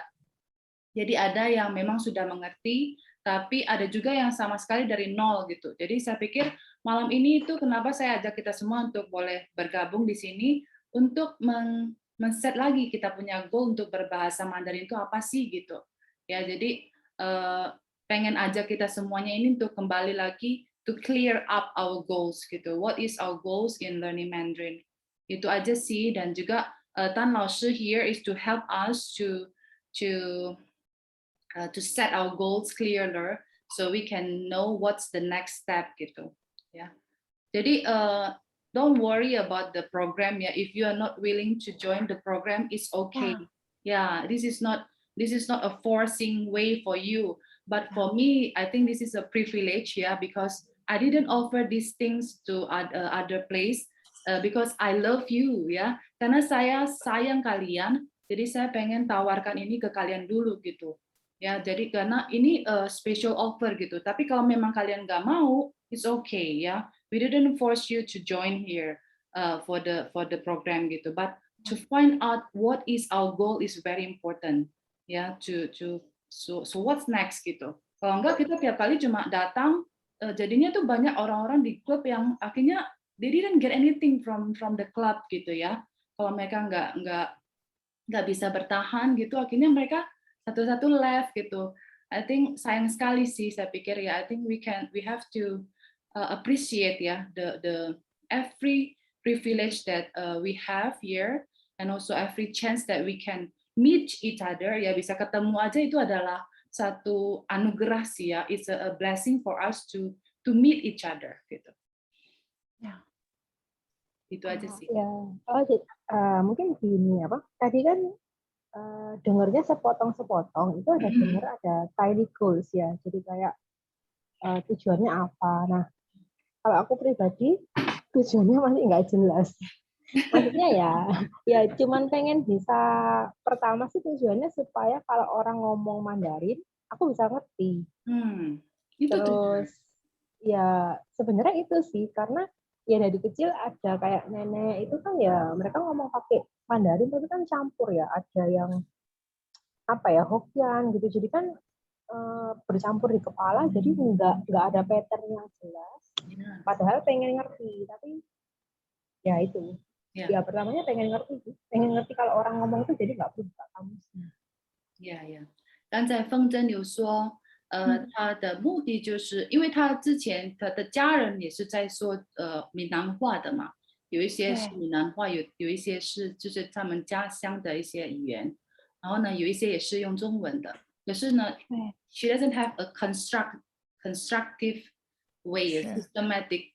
Jadi ada yang memang sudah mengerti, tapi ada juga yang sama sekali dari nol gitu. Jadi saya pikir malam ini itu kenapa saya ajak kita semua untuk boleh bergabung di sini untuk men-set lagi kita punya goal untuk berbahasa Mandarin itu apa sih gitu. Ya, jadi pengen ajak kita semuanya ini untuk kembali lagi to clear up our goals gitu. What is our goals in learning Mandarin? Itu aja sih, dan juga Tan laoshi here is to help us to set our goals clearer so we can know what's the next step gitu ya. Jadi don't worry about the program ya. If you are not willing to join the program, it's okay. Yeah, this is not a forcing way for you, but for me I think this is a privilege ya, because I didn't offer these things to other place. Because I love you ya, karena saya sayang kalian, jadi saya pengen tawarkan ini ke kalian dulu gitu ya. Jadi karena ini special offer gitu, tapi kalau memang kalian nggak mau, it's okay ya. We didn't force you to join here for the program gitu, but to find out what is our goal is very important ya. So what's next gitu. Kalau enggak kita tiap kali cuma datang, jadinya tuh banyak orang-orang di klub yang akhirnya they didn't get anything from the club gitu ya. Kalau mereka nggak bisa bertahan gitu, akhirnya mereka satu-satu left gitu. I think sayang sekali sih, saya pikir ya. I think we have to appreciate ya the every privilege that we have here, and also every chance that we can meet each other ya. Bisa ketemu aja itu adalah satu anugerah sih ya. It's a blessing for us to meet each other gitu. Yeah. Itu aja sih. Ya, mungkin gini apa? Tadi kan dengarnya sepotong-sepotong, itu ada dengar ada tiny goals ya. Jadi kayak tujuannya apa. Nah, kalau aku pribadi tujuannya masih nggak jelas. Maksudnya ya cuman pengen bisa, pertama sih tujuannya supaya kalau orang ngomong Mandarin, aku bisa ngerti. Itu Terus ya sebenarnya itu sih, karena ya dari kecil ada kayak nenek itu kan ya mereka ngomong pakai Mandarin tapi kan campur ya, ada yang apa ya Hokkien gitu, jadi kan bercampur di kepala, jadi nggak ada pattern yang jelas. Padahal pengen ngerti, tapi ya itu ya pertamanya pengen ngerti kalau orang ngomong itu, jadi nggak perlu buka kamusnya. 刚才风筝有说，他的目的就是因为他之前他的家人也是在说闽南话的嘛，有一些是闽南话，有一些是就是他们家乡的一些语言，然后呢有一些也是用中文的，可是呢 she doesn't have a constructive way, a systematic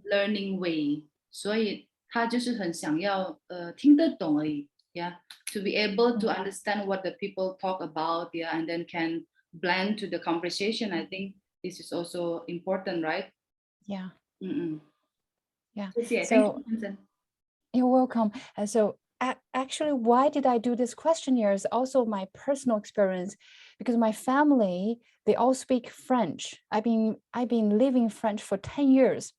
learning way， 所以他就是很想要听得懂而已。Yeah, to be able to understand what the people talk about, and then can blend to the conversation. I think this is also important, right? Yeah. Yeah. So, thank you. You're welcome. So actually, why did I do this questionnaire is also my personal experience, because my family, they all speak French. I've been living French for 10 years.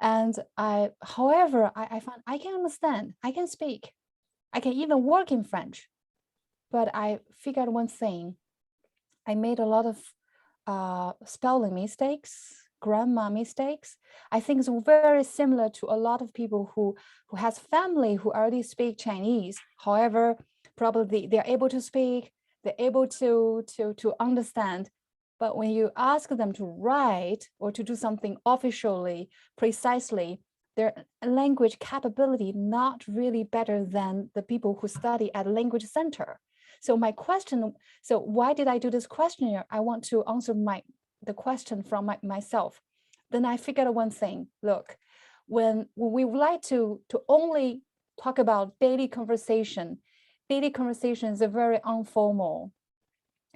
And however, I found I can understand, I can speak. I can even work in French, but I figured one thing. I made a lot of spelling mistakes, grammar mistakes. I think it's very similar to a lot of people who has family who already speak Chinese. However, probably they're able to speak, they're able to understand. But when you ask them to write or to do something officially, precisely, their language capability not really better than the people who study at language center. So my question, so why did I do this questionnaire? I want to answer the question from myself. Then I figured out one thing. Look, when we would like to only talk about daily conversation is a very informal.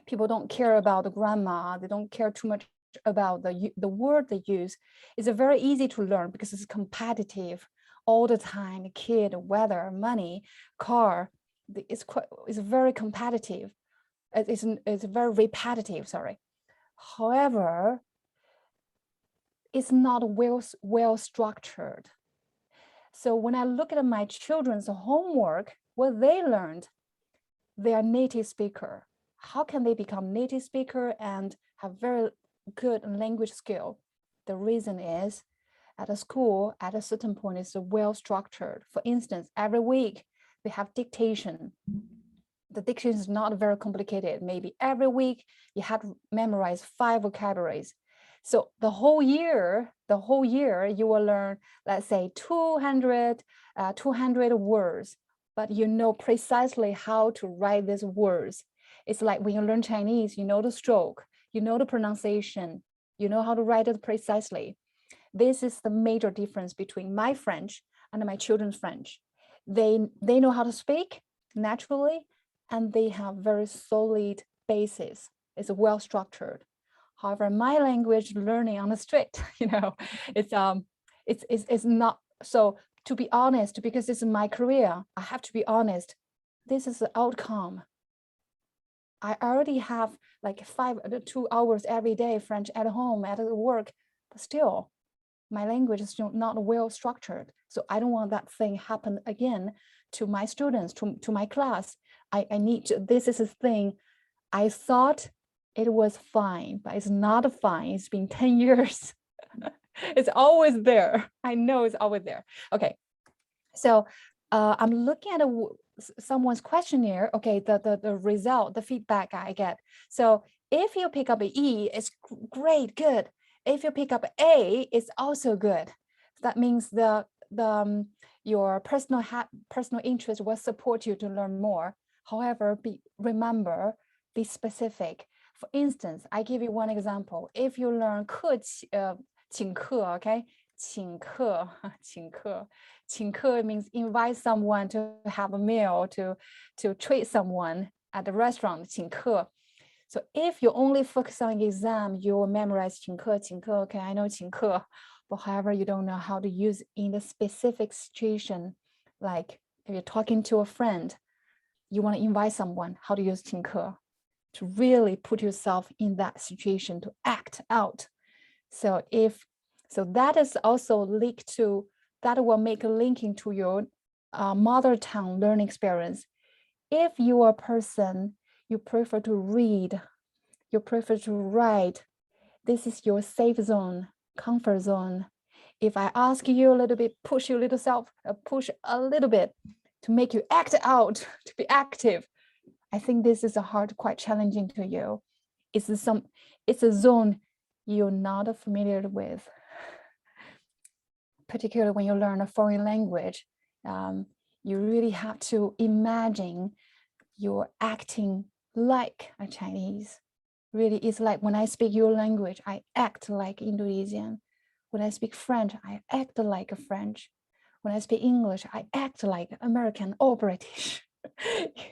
People don't care about the grammar. They don't care too much about the word they use. It's very easy to learn because it's competitive all the time. Kid, weather, money, car. It's very competitive. It's very repetitive. Sorry. However, it's not well structured. So when I look at my children's homework, what they learned, they are native speaker. How can they become native speaker and have very good language skill? The reason is at a school, at a certain point, it's well structured. For instance, every week we have dictation. The diction is not very complicated. Maybe every week you have to memorize 5 vocabularies. So the whole year you will learn, let's say 200 words, but you know precisely how to write these words. It's like when you learn Chinese, you know the stroke, you know the pronunciation, you know how to write it precisely. This is the major difference between my French and my children's French. They know how to speak naturally, and they have very solid basis. It's well structured. However, my language learning on the street, it's not. So to be honest, because this is my career, I have to be honest. This is the outcome. I already have like 2 hours every day French at home, at work, but still my language is not well structured. So I don't want that thing happen again to my students, to my class. I need to, this is a thing. I thought it was fine, but it's not fine. It's been 10 years. It's always there. I know it's always there. Okay. So I'm looking at someone's questionnaire. Okay, the result, the feedback I get. So if you pick up an E, it's great, good. If you pick up A, it's also good. That means your personal interest will support you to learn more. However, remember, be specific. For instance, I give you one example. If you learn 请客, okay, 请客means invite someone to have a meal, to treat someone at the restaurant, 请客. So if you only focus on exam, you will memorize 请客. Okay, I know 请客, but however, you don't know how to use it in a specific situation. Like if you're talking to a friend, you want to invite someone, how to use 请客 to really put yourself in that situation, to act out. So that is also linked to, that will make a linking to your mother tongue learning experience. If you are a person, you prefer to read, you prefer to write, this is your safe zone, comfort zone. If I ask you a little bit, push a little bit to make you act out, to be active, I think this is quite challenging to you. It's a zone you're not familiar with, particularly when you learn a foreign language. You really have to imagine you're acting like a Chinese. Really, it's like when I speak your language, I act like Indonesian. When I speak French, I act like a French. When I speak English, I act like American or British.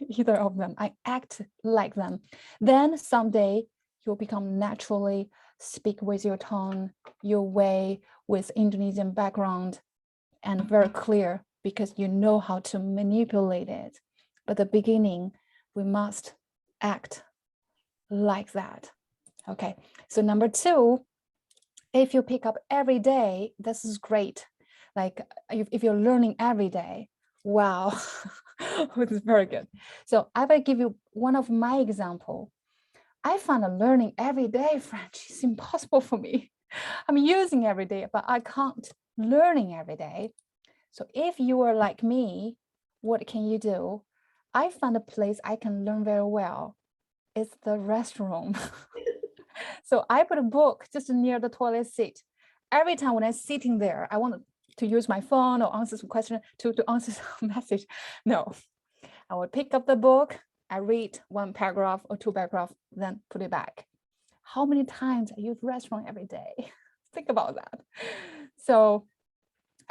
Either of them, I act like them. Then someday you'll become naturally speak with your tone, your way, with Indonesian background, and very clear because you know how to manipulate it. But the beginning, we must act like that. Okay, so number 2, if you pick up every day, this is great. Like if you're learning every day, wow, this is very good. So I will give you one of my example. I found that learning every day French is impossible for me. I'm using every day, but I can't learning every day. So if you are like me, what can you do? I found a place I can learn very well. It's the restroom. So I put a book just near the toilet seat. Every time when I'm sitting there, I want to use my phone or answer some question to answer some message. No, I would pick up the book, I read 1 paragraph or 2 paragraphs, then put it back. How many times I use restroom every day? Think about that. So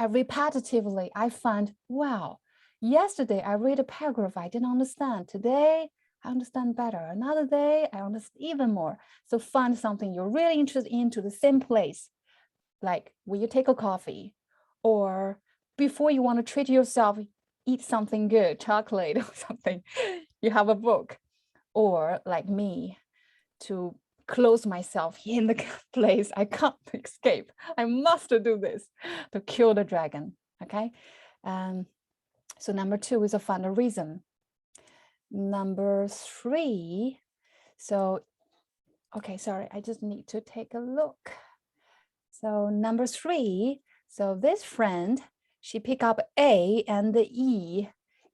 repetitively, I find, wow, yesterday I read a paragraph I didn't understand. Today, I understand better. Another day, I understand even more. So find something you're really interested in to the same place. Like when you take a coffee, or before you want to treat yourself, eat something good, chocolate or something, you have a book. Or like me, to close myself in the place I can't escape. I must do this to kill the dragon. Okay. So number 2 is a fun reason. Number 3. So, okay, sorry, I just need to take a look. So number 3. So this friend, she picked up A and the E.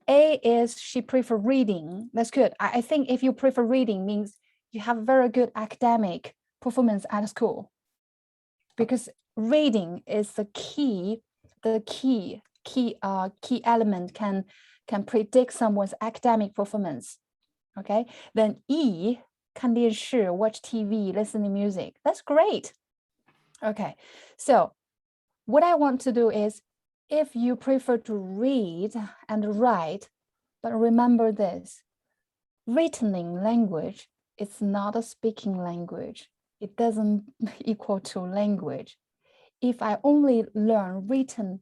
A is she prefer reading. That's good. I think if you prefer reading means you have very good academic performance at school, because reading is the key element can predict someone's academic performance. Okay, then E, 看电视, watch TV, listen to music. That's great. Okay, so what I want to do is, if you prefer to read and write, but remember this, written language, it's not a speaking language. It doesn't equal to language. If I only learn written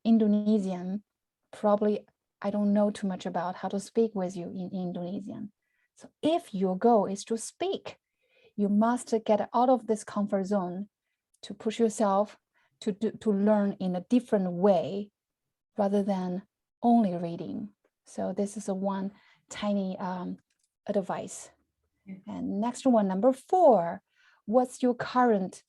Indonesian, probably I don't know too much about how to speak with you in Indonesian. So if your goal is to speak, you must get out of this comfort zone to push yourself to learn in a different way rather than only reading. So this is one tiny advice. And next one, number 4, what's your current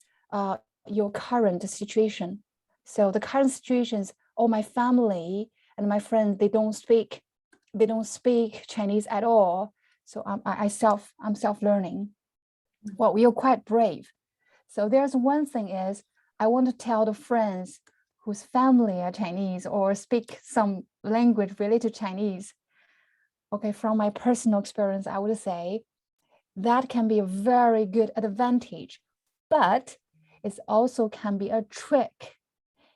situation? So the current situation is, oh, my family and my friends, they don't speak Chinese at all. So I'm self-learning. Well, we are quite brave. So there's one thing is, I want to tell the friends whose family are Chinese or speak some language related to Chinese. Okay, from my personal experience, I would say that can be a very good advantage. But It also can be a trick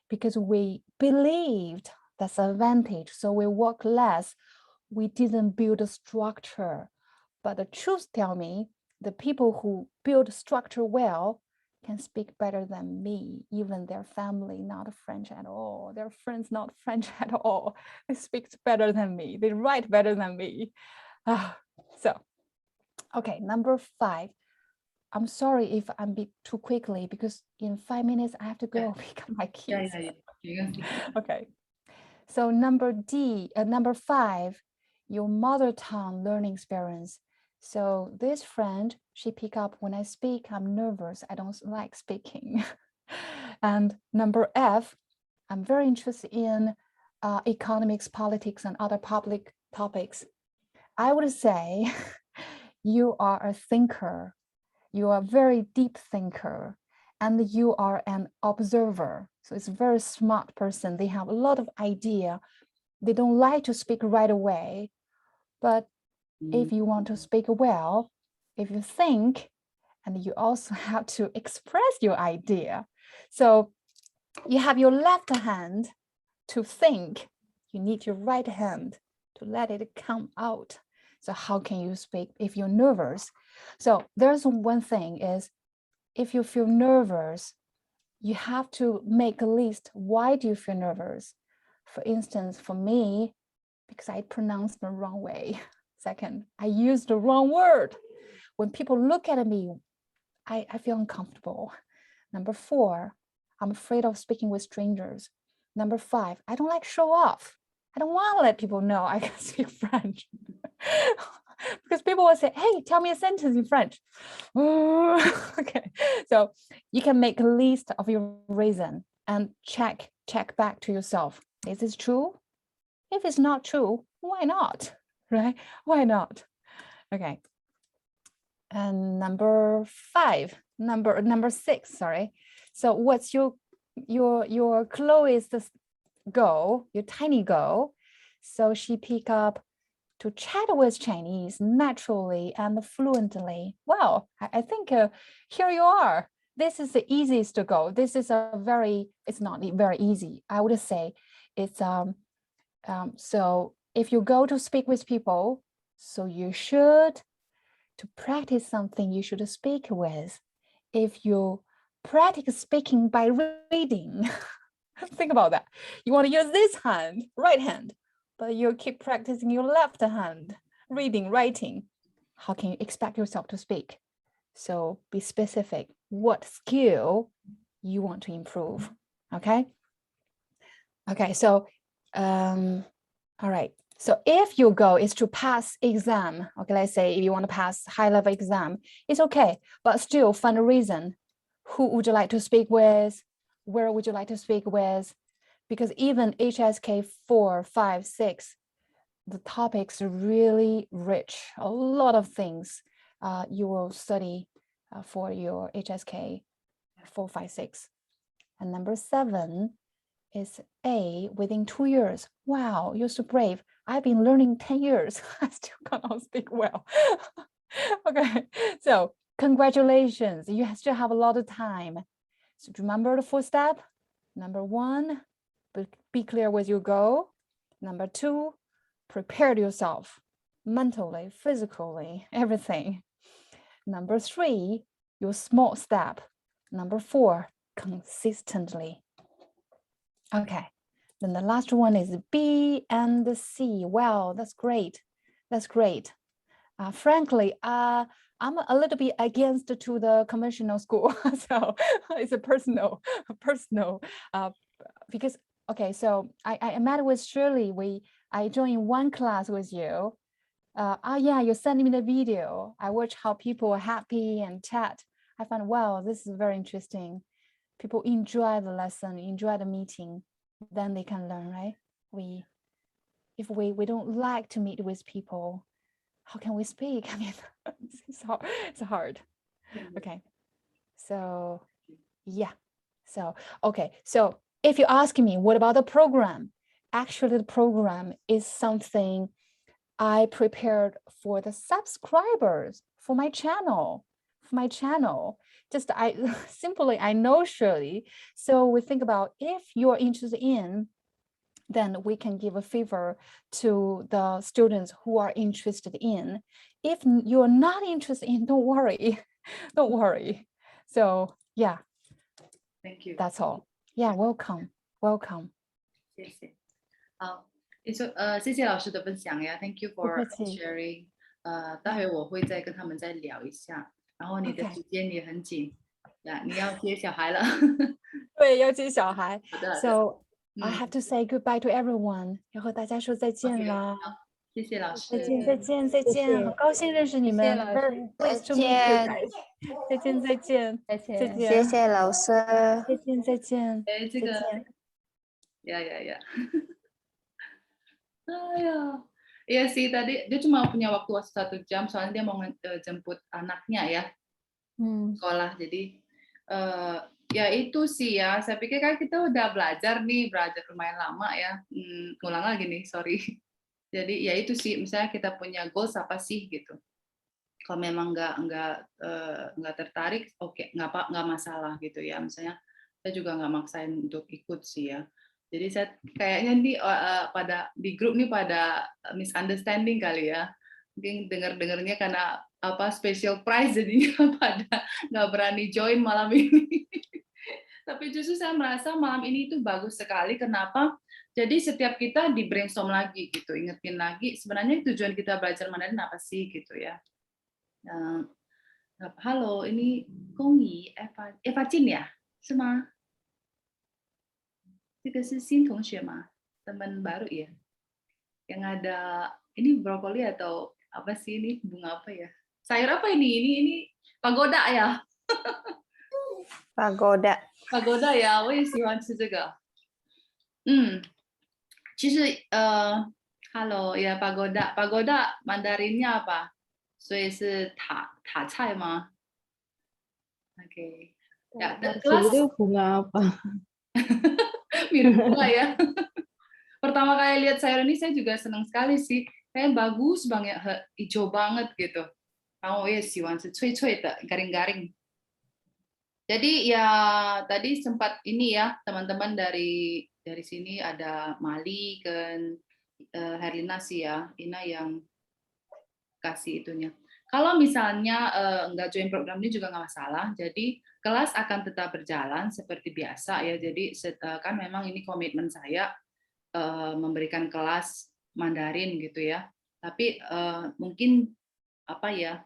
because we believed that's an advantage. So we work less. We didn't build a structure. But the truth tell me, the people who build structure well can speak better than me, even their family not French at all, their friends not French at all. They speak better than me. They write better than me. So, okay, number 5. I'm sorry if I'm bit too quickly because in 5 minutes I have to go pick up my kids. Okay. So number 5, your mother tongue learning experience. So this friend, she pick up when I speak, I'm nervous. I don't like speaking. And number F, I'm very interested in economics, politics, and other public topics. I would say you are a thinker. You are a very deep thinker, and you are an observer. So it's a very smart person. They have a lot of idea. They don't like to speak right away, but if you want to speak well, if you think, and you also have to express your idea. So you have your left hand to think. You need your right hand to let it come out. So how can you speak if you're nervous? So there's one thing is, if you feel nervous, you have to make a list. Why do you feel nervous? For instance, for me, because I pronounced the wrong way. Second, I used the wrong word. When people look at me, I feel uncomfortable. Number 4, I'm afraid of speaking with strangers. Number 5, I don't like show off. I don't want to let people know I can speak French. Because people will say, hey, tell me a sentence in French. Okay, so you can make a list of your reason and check back to yourself. Is this true? If it's not true, why not? Right? Why not? Okay. And number 6, sorry. So what's your Chloe's goal, your tiny goal? So she pick up to chat with Chinese naturally and fluently. Well, I think here you are. This is the easiest goal. This is it's not very easy. I would say it's so if you go to speak with people, so you should to practice something you should speak with. If you practice speaking by reading, think about that. You want to use this hand, right hand, but you keep practicing your left hand, reading, writing. How can you expect yourself to speak? So be specific. What skill you want to improve? Okay. Okay. So, all right. So if your goal is to pass exam, okay, let's say if you want to pass high-level exam, it's okay, but still find a reason. Who would you like to speak with? Where would you like to speak with? Because even HSK 4, 5, 6, the topics are really rich. A lot of things you will study for your HSK 4, 5, 6. And number 7 is A, within 2 years. Wow, you're so brave. I've been learning 10 years. I still cannot speak well. Okay, so congratulations. You still have a lot of time. So remember the 4 steps. Number 1, be clear with your goal. Number 2, prepare yourself mentally, physically, everything. Number 3, your small step. Number 4, consistently. Okay, then the last one is B and C. Wow, that's great. That's great. Frankly, I'm a little bit against to the conventional school. So it's a personal, because, okay, so I met with Shirly. I joined one class with you. Yeah, you sent me the video. I watch how people are happy and chat. I found, wow, this is very interesting. People enjoy the lesson, enjoy the meeting, then they can learn, right? If we don't like to meet with people, how can we speak? I mean, it's hard. Okay, so yeah, so okay, so if you ask me, what about the program? Actually, the program is something I prepared for the subscribers for my channel, my channel. Just I know Shirly. So we think about if you're interested in, then we can give a favor to the students who are interested in. If you're not interested in, don't worry. Don't worry. So yeah. Thank you. That's all. Yeah, welcome. Welcome. 谢谢。好，谢谢老师的分享呀 ，Thank you for 不客气。 sharing。待会我会再跟他们再聊一下。然后你的 Okay. 时间也很紧，呀，你要接小孩了。对，要接小孩。好的。So I have to say goodbye to everyone. 要和大家说再见啦。谢谢老师。再见，再见，再谢谢见。很高兴认识你们。谢谢老师。 Very pleased to meet you guys. 再见，再见，再再见。见。谢谢老师。再见，再见。哎，这个，再见。ya. Iya sih, tadi dia cuma punya waktu 1 jam, soalnya dia mau jemput anaknya ya, sekolah. Jadi ya itu sih ya, saya pikir kan kita udah belajar lumayan lama ya. Ngulang lagi nih, sorry. Jadi ya itu sih, misalnya kita punya goals apa sih gitu. Kalau memang nggak tertarik, oke, nggak masalah gitu ya. Misalnya saya juga nggak maksain untuk ikut sih ya. Jadi saya kayaknya nih di grup nih pada misunderstanding kali ya. Mungkin dengarnya karena special prize jadinya pada nggak berani join malam ini. Tapi justru saya merasa malam ini itu bagus sekali. Kenapa? Jadi setiap kita di brainstorm lagi gitu, ingetin lagi sebenarnya tujuan kita belajar Mandarin apa sih gitu ya. Halo, ini Gongyi Eva Jin ya? Sama? 这个是新同学吗？ teman baru ya? Yang ada ini brokoli atau apa sih ini? Bunga apa ya? Sayur apa ini? Ini pagoda ya? Pagoda. Pagoda ya, 我也喜欢吃这个。其实hello ya pagoda. Pagoda Mandarinnya apa? 所以是塔菜吗？ Oke. Ya, kelas itu bunga apa? mirip bunga ya. Pertama kali lihat sayur ini saya juga senang sekali sih. Kayak bagus banget, hijau banget gitu. Kamu ya sih wansi cuy-cuy garing-garing. Jadi ya tadi sempat ini ya teman-teman dari sini ada Mali dan Herlina sih ya, Ina yang kasih itunya. Kalau misalnya nggak join program ini juga nggak masalah. Jadi kelas akan tetap berjalan seperti biasa ya. Jadi kan memang ini komitmen saya memberikan kelas Mandarin gitu ya. Tapi mungkin apa ya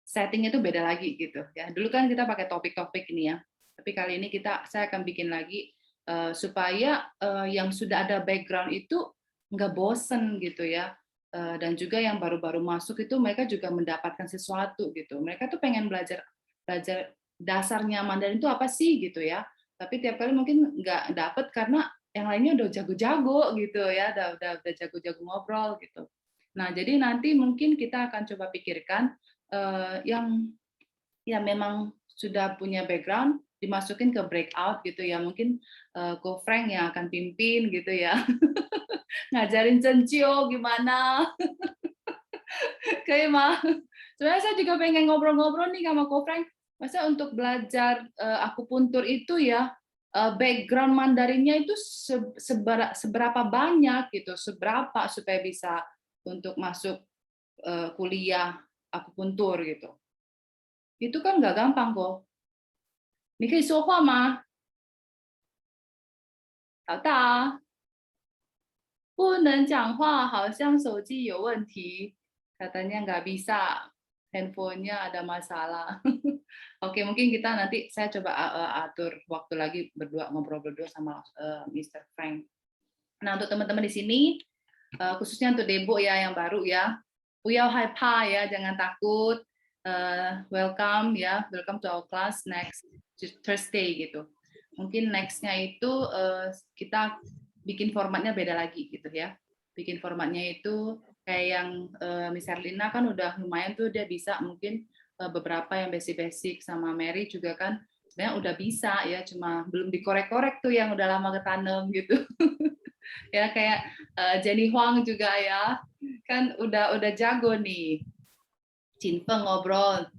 settingnya itu beda lagi gitu ya. Dulu kan kita pakai topik-topik ini ya. Tapi kali ini saya akan bikin lagi supaya yang sudah ada background itu nggak bosen gitu ya. Dan juga yang baru-baru masuk itu mereka juga mendapatkan sesuatu gitu. Mereka tuh pengen belajar dasarnya Mandarin itu apa sih gitu ya. Tapi tiap kali mungkin nggak dapet karena yang lainnya udah jago-jago gitu ya, udah jago-jago ngobrol gitu. Nah jadi nanti mungkin kita akan coba pikirkan yang memang sudah punya background dimasukin ke breakout gitu ya. Mungkin Ko Frank yang akan pimpin gitu ya. Ngajarin Cencio gimana. Kayak mah. Sebenarnya saya juga pengen ngobrol-ngobrol nih sama Ko Frank. Masa untuk belajar akupuntur itu ya background Mandarinnya itu seberapa banyak gitu, seberapa supaya bisa untuk masuk kuliah akupuntur gitu. Itu kan nggak gampang kok. 你可以说话吗？老大。 不能讲话，好像手机有问题。Katanya nggak bisa, handphonenya ada masalah. Oke, mungkin kita nanti saya coba atur waktu lagi ngobrol berdua sama Mr. Frank. Nah, untuk teman-teman di sini, khususnya untuk Debo ya yang baru ya, 不要害怕 ya, jangan takut. Welcome ya, welcome to our class next Thursday gitu. Mungkin nextnya itu kita bikin formatnya beda lagi gitu ya. Bikin formatnya itu kayak yang Miss Herlina kan udah lumayan tuh dia bisa mungkin beberapa yang basic-basic sama Mary juga kan sebenarnya udah bisa ya, cuma belum dikorek-korek tuh yang udah lama ketanam gitu. Ya kayak Jenny Huang juga ya, kan udah jago nih. Cinta ngobrol.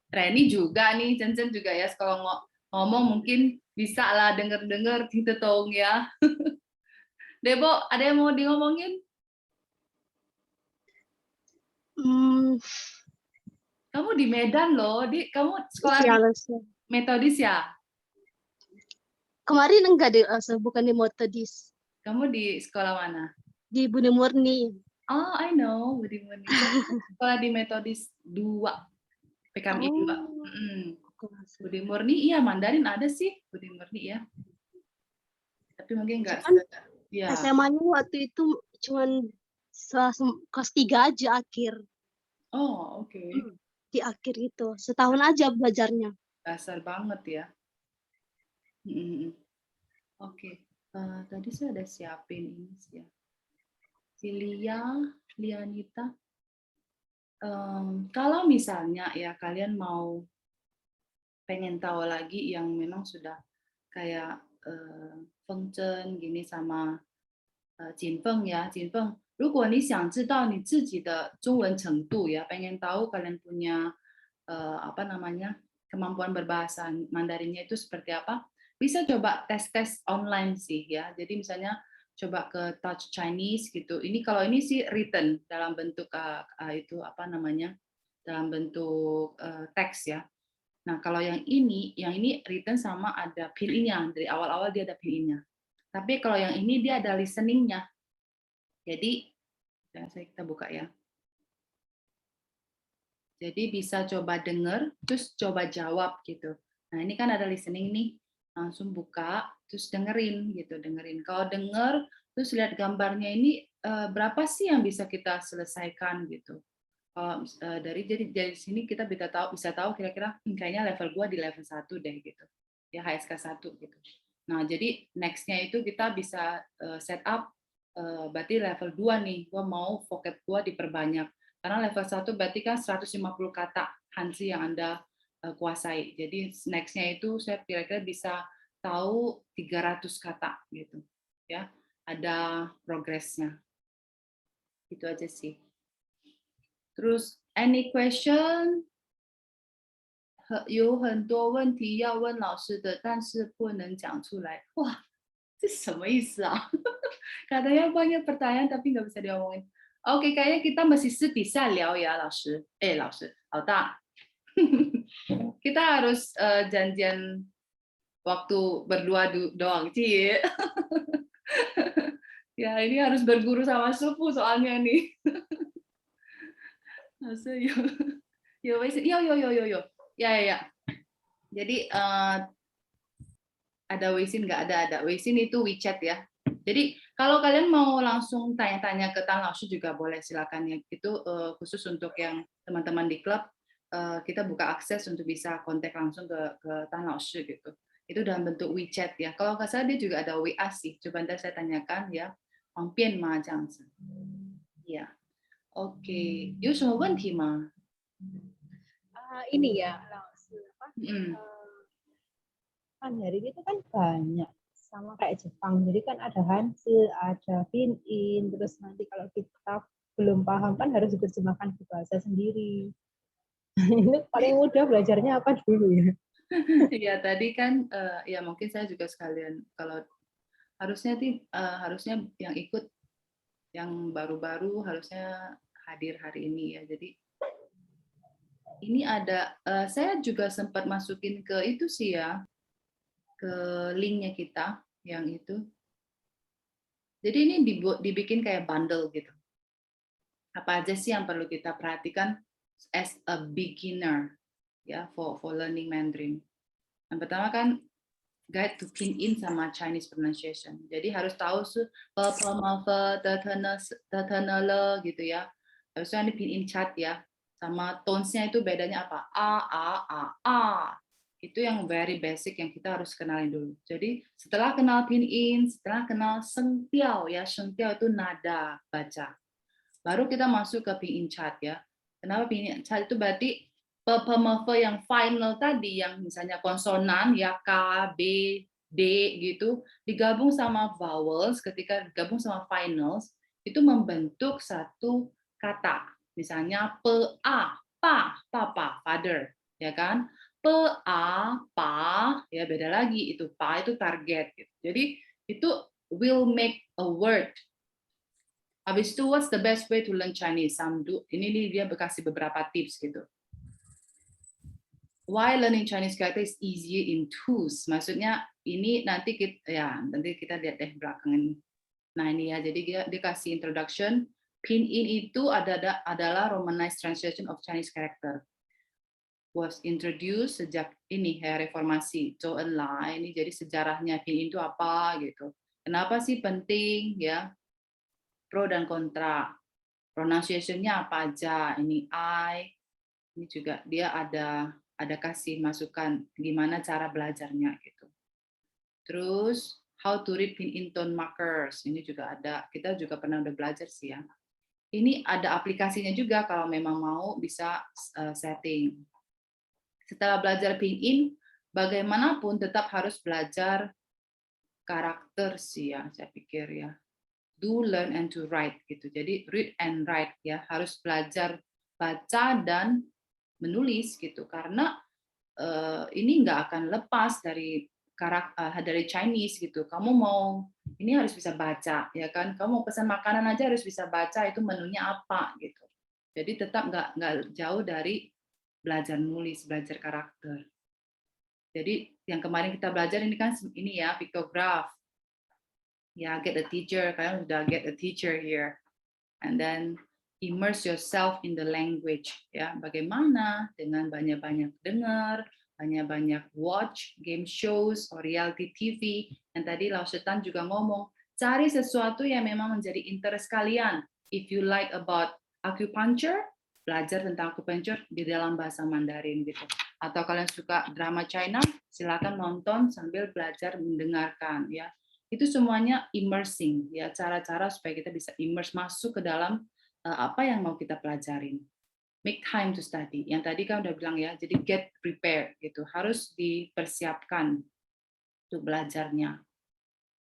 Reni juga nih, Chen juga ya, kalau ngomong mungkin bisa lah denger-denger gitu tong ya. Debo, ada yang mau ngomongin? Kamu di Medan loh, kamu sekolah di metodis ya? Kemarin enggak di bukan di metodis. Kamu di sekolah mana? Di Budi Murni. Oh, I know, Budi Murni. Sekolah di metodis 2, PKMI 2. Budi Murni, iya Mandarin ada sih, Budi Murni ya. Tapi mungkin enggak. Ya. SMA-nya waktu itu cuman kelas 3 aja akhir. Oh, oke. Di akhir itu, setahun aja belajarnya. Dasar banget ya. Oke. Tadi saya ada siapin ini sih ya. Si Lianita. Kalau misalnya ya kalian mau pengen tahu lagi yang memang sudah kayak Feng Zhen gini sama Jin Feng ya, Jin Feng. 如果你想知道你自己的中文程度ya, pengen tahu kalian punya apa namanya kemampuan berbahasa Mandarinnya itu seperti apa, bisa coba tes online sih ya. Jadi misalnya coba ke Touch Chinese gitu. Ini kalau ini sih written dalam bentuk itu apa namanya dalam bentuk teks ya. Nah kalau yang ini written sama ada pin-in-nya, dari awal-awal dia ada pin-in-nya. Tapi kalau yang ini dia ada listening-nya. Jadi kita buka ya. Jadi bisa coba dengar, terus coba jawab gitu. Nah ini kan ada listening nih, langsung buka, terus dengerin gitu, dengerin. Kalau denger, terus lihat gambarnya ini berapa sih yang bisa kita selesaikan gitu. Kalau dari sini kita bisa tahu kira-kira kayaknya level gua di level 1 deh gitu, ya HSK 1 gitu. Nah jadi next-nya itu kita bisa set up, berarti level 2 nih, gua mau vocab gua diperbanyak. Karena level 1 berarti kan 150 kata Hanzi yang Anda kuasai. Jadi next-nya itu saya kira-kira bisa tahu 300 kata gitu. Ya, ada progresnya. Itu aja sih. Terus any question? 有很多问题要问老师的，但是不能讲出来。哇，这什么意思啊？ Katanya banyak pertanyaan tapi nggak bisa diomongin. Oke, kayaknya kita masih bisa聊ya, 老师。老师，老大。Kita harus janjian waktu berdua doang, Cie. Ya, ini harus berguru sama sepupu soalnya nih. Yo. Ya. Jadi ada Weixin nggak ada. Weixin itu WeChat ya. Jadi kalau kalian mau langsung tanya-tanya ke Tan Laoshi juga boleh, silakan ya. Itu khusus untuk yang teman-teman di klub, kita buka akses untuk bisa kontak langsung ke Tan Laoshi gitu. Itu dalam bentuk WeChat ya. Kalau nggak salah dia juga ada WA sih. Coba nanti saya tanyakan ya. Pangpian ma jangan. Ya. Oke. 有什么问题吗？ Ini ya, Mandarin itu kan banyak, sama kayak Jepang. Jadi kan ada Hanzi, ada Pinyin, terus nanti kalau kita belum paham kan harus diterjemahkan ke bahasa sendiri. Ini paling mudah belajarnya apa dulu ya? Ya tadi kan ya mungkin saya juga sekalian kalau harusnya yang ikut yang baru-baru harusnya hadir hari ini ya. Jadi ini ada saya juga sempat masukin ke itu sih ya, ke linknya kita yang itu. Jadi ini dibikin kayak bundle gitu. Apa aja sih yang perlu kita perhatikan as a beginner ya for learning Mandarin. Yang pertama kan guide to Pinyin sama Chinese pronunciation. Jadi harus tahu gitu ya. Harusnya ini Pinyin chat ya. Sama tones-nya itu bedanya apa? A. Itu yang very basic yang kita harus kenalin dulu. Jadi setelah kenal Pinyin, setelah kenal Shengtiao ya. Shengtiao itu nada baca. Baru kita masuk ke Pinyin chat ya. Kenapa Pinyin chat itu berarti yang final tadi yang misalnya konsonan ya K, B, D gitu digabung sama vowels, ketika digabung sama finals itu membentuk satu kata. Misalnya pa, papa, father. ya kan? Pa, ya beda lagi, itu pa itu target gitu. Jadi itu will make a word. Habis itu, what's the best way to learn Chinese? Ini nih dia kasih beberapa tips gitu. Why learning Chinese character is easier in twos? Maksudnya ini nanti kita lihat deh belakangan. Nah ini ya, jadi dia kasih introduction. Pinyin itu adalah Romanized translation of Chinese character. Was introduced sejak ini ya reformasi. Ini jadi sejarahnya pinyin itu apa gitu. Kenapa sih penting ya? Pro dan kontra. Pronunciation-nya apa aja? Ini ini juga dia ada kasih masukan gimana cara belajarnya gitu. Terus how to read pinyin tone markers. Ini juga ada. Kita juga pernah udah belajar sih ya. Ini ada aplikasinya juga kalau memang mau bisa setting. Setelah belajar pinyin, bagaimanapun tetap harus belajar karakter sih ya, saya pikir ya. Do, learn, and to write gitu. Jadi read and write ya, harus belajar baca dan menulis gitu. Karena ini nggak akan lepas dari Chinese gitu. Kamu mau ini harus bisa baca ya kan. Kamu mau pesan makanan aja harus bisa baca itu menunya apa gitu. Jadi tetap nggak jauh dari belajar nulis, belajar karakter. Jadi yang kemarin kita belajar ini kan ini ya pictograph. Ya, get a teacher. Kalian udah get a teacher here. And then immerse yourself in the language. Ya, bagaimana dengan banyak-banyak dengar, banyak-banyak watch game shows or reality TV. Dan tadi Laoshi juga ngomong, cari sesuatu yang memang menjadi interest kalian. If you like about acupuncture, belajar tentang acupuncture di dalam bahasa Mandarin gitu. Atau kalian suka drama China, silakan nonton sambil belajar mendengarkan ya. Itu semuanya immersing ya, cara-cara supaya kita bisa immerse masuk ke dalam apa yang mau kita pelajarin. Make time to study. Yang tadi kan udah bilang ya, jadi get prepared gitu. Harus dipersiapkan untuk belajarnya.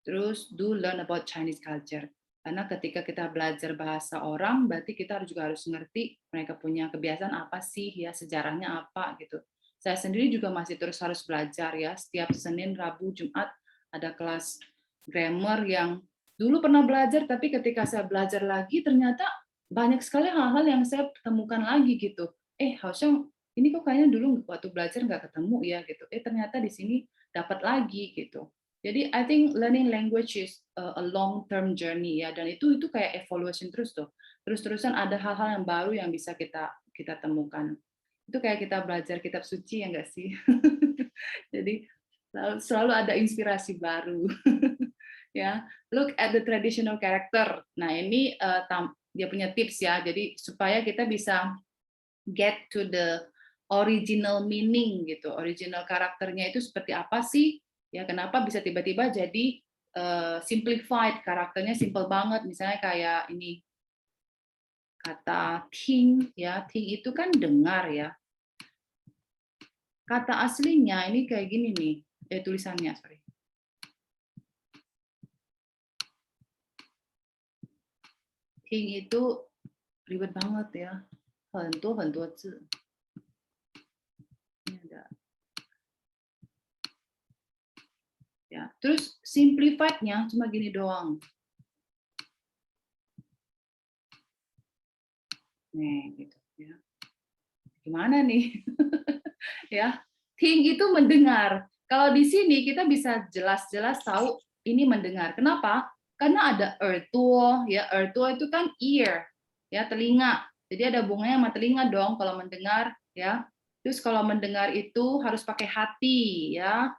Terus do learn about Chinese culture. Karena ketika kita belajar bahasa orang, berarti kita juga harus ngerti mereka punya kebiasaan apa sih ya, sejarahnya apa gitu. Saya sendiri juga masih terus harus belajar ya. Setiap Senin, Rabu, Jumat ada kelas grammar yang dulu pernah belajar, tapi ketika saya belajar lagi ternyata banyak sekali hal-hal yang saya temukan lagi gitu. Harusnya ini kok kayaknya dulu waktu belajar nggak ketemu ya gitu. Ternyata di sini dapat lagi gitu. Jadi I think learning language is a long term journey ya, dan itu kayak evaluation terus tuh. Terus-terusan ada hal-hal yang baru yang bisa kita temukan. Itu kayak kita belajar kitab suci ya nggak sih? Jadi selalu ada inspirasi baru. Ya, look at the traditional character. Nah, ini dia punya tips ya. Jadi supaya kita bisa get to the original meaning gitu. Original karakternya itu seperti apa sih? Ya, kenapa bisa tiba-tiba jadi simplified, karakternya simple banget. Misalnya kayak ini kata ting ya. Ting itu kan dengar ya. Kata aslinya ini kayak gini nih. Tulisannya, sorry. Ting itu ribet banget ya. Hentu zi. Ini ada. Ya, terus simplified-nya cuma gini doang. Nih, gitu ya. Gimana nih? Ya, ting itu mendengar. Kalau di sini kita bisa jelas-jelas tahu ini mendengar. Kenapa? Karena ada ertuo, ya ertuo itu kan ear, ya telinga. Jadi ada hubungannya sama telinga dong kalau mendengar, ya. Terus kalau mendengar itu harus pakai hati, ya.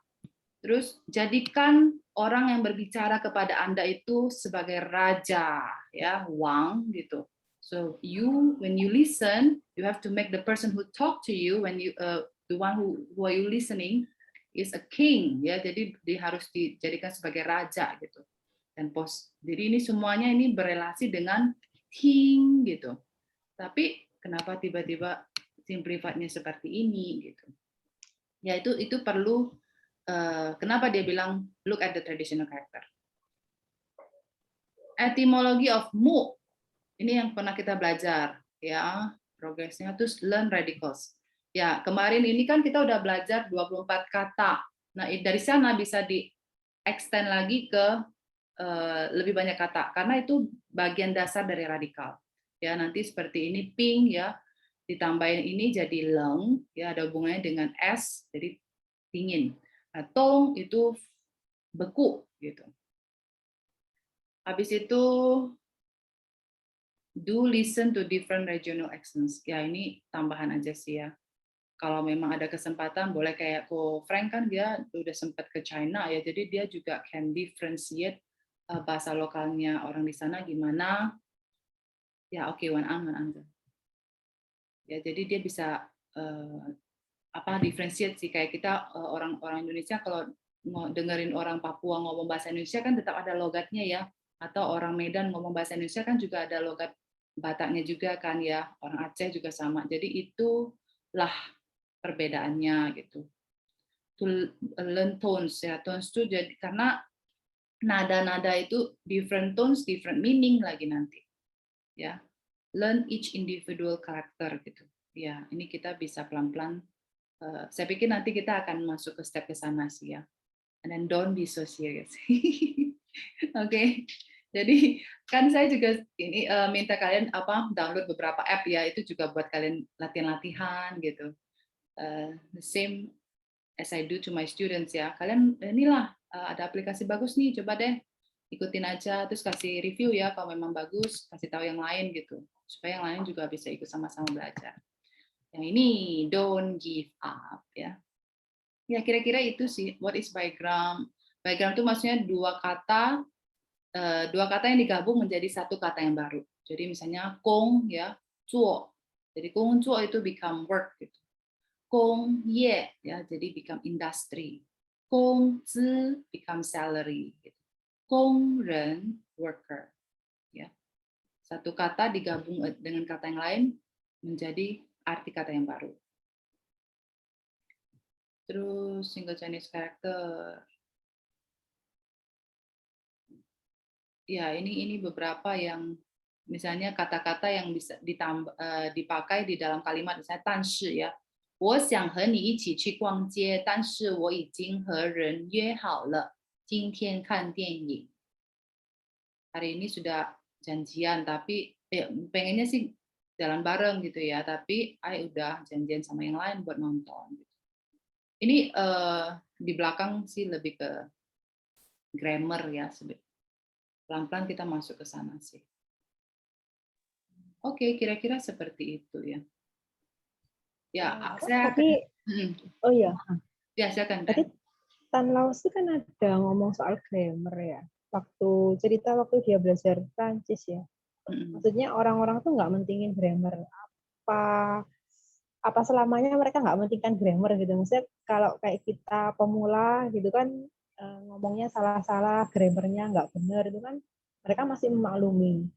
Terus jadikan orang yang berbicara kepada Anda itu sebagai raja, ya, wang gitu. So when you listen, you have to make the person who talk to you when you the one who are you listening is a king, ya. Jadi dia harus dijadikan sebagai raja gitu. Dan jadi ini semuanya ini berelasi dengan ting gitu. Tapi kenapa tiba-tiba simplified-nya seperti ini gitu? Ya itu perlu. Kenapa dia bilang look at the traditional character? Etymology of mu ini yang pernah kita belajar ya progresnya. Terus learn radicals. Ya, kemarin ini kan kita udah belajar 24 kata. Nah, dari sana bisa di-extend lagi ke lebih banyak kata, karena itu bagian dasar dari radikal. Ya, nanti seperti ini ping ya, ditambahin ini jadi leng, ya ada hubungannya dengan es, jadi dingin. Nah, tong itu beku gitu. Habis itu do listen to different regional accents. Ya, ini tambahan aja sih ya. Kalau memang ada kesempatan, boleh kayak Ko Frank kan dia udah sempat ke China ya, jadi dia juga can differentiate bahasa lokalnya orang di sana gimana. Ya oke, wan an. Ya jadi dia bisa differentiate sih, kayak kita orang Indonesia kalau dengerin orang Papua ngomong bahasa Indonesia kan tetap ada logatnya ya, atau orang Medan ngomong bahasa Indonesia kan juga ada logat Bataknya juga kan ya, orang Aceh juga sama. Jadi itulah perbedaannya gitu. To learn tones ya, tones itu jadi karena nada-nada itu different tones, different meaning lagi nanti. Ya, learn each individual character gitu. Ya, ini kita bisa pelan-pelan. Saya pikir nanti kita akan masuk ke step ke sana sih ya. And then don't be so serious. Oke. Jadi kan saya juga ini minta kalian download beberapa app ya, itu juga buat kalian latihan-latihan gitu. The same as I do to my students ya. Kalian inilah ada aplikasi bagus nih, coba deh ikutin aja, terus kasih review ya kalau memang bagus, kasih tahu yang lain gitu, supaya yang lain juga bisa ikut sama-sama belajar. Yang ini don't give up ya. Ya kira-kira itu sih. What is background? Background itu maksudnya dua kata yang digabung menjadi satu kata yang baru. Jadi misalnya kong ya, zuo. Jadi kong zuo itu become work gitu. Kong ye ya, jadi become industry. Kong zi become salary. Gitu. Kong ren worker. Ya. Satu kata digabung dengan kata yang lain menjadi arti kata yang baru. Terus single Chinese character. Ya, ini beberapa yang misalnya kata-kata yang bisa dipakai di dalam kalimat, misalnya 但是 ya. 我想和你一起去逛街，但是我已经和人约好了，今天看电影。 Hari ini sudah janjian, tapi pengennya sih jalan bareng gitu ya, tapi udah janjian sama yang lain buat nonton. Ini di belakang sih lebih ke grammar ya, pelan-pelan kita masuk ke sana sih. Oke, kira-kira seperti itu ya. Ya, saya tapi oh ya. Ya, silakan. Tadi Tan Laoshi kan ada ngomong soal grammar ya. Waktu dia belajar Perancis ya. Maksudnya orang-orang tuh nggak mentingin grammar. Apa selamanya mereka nggak mentingkan grammar gitu. Maksudnya kalau kayak kita pemula gitu kan ngomongnya salah-salah, grammarnya nggak benar itu kan mereka masih memaklumi.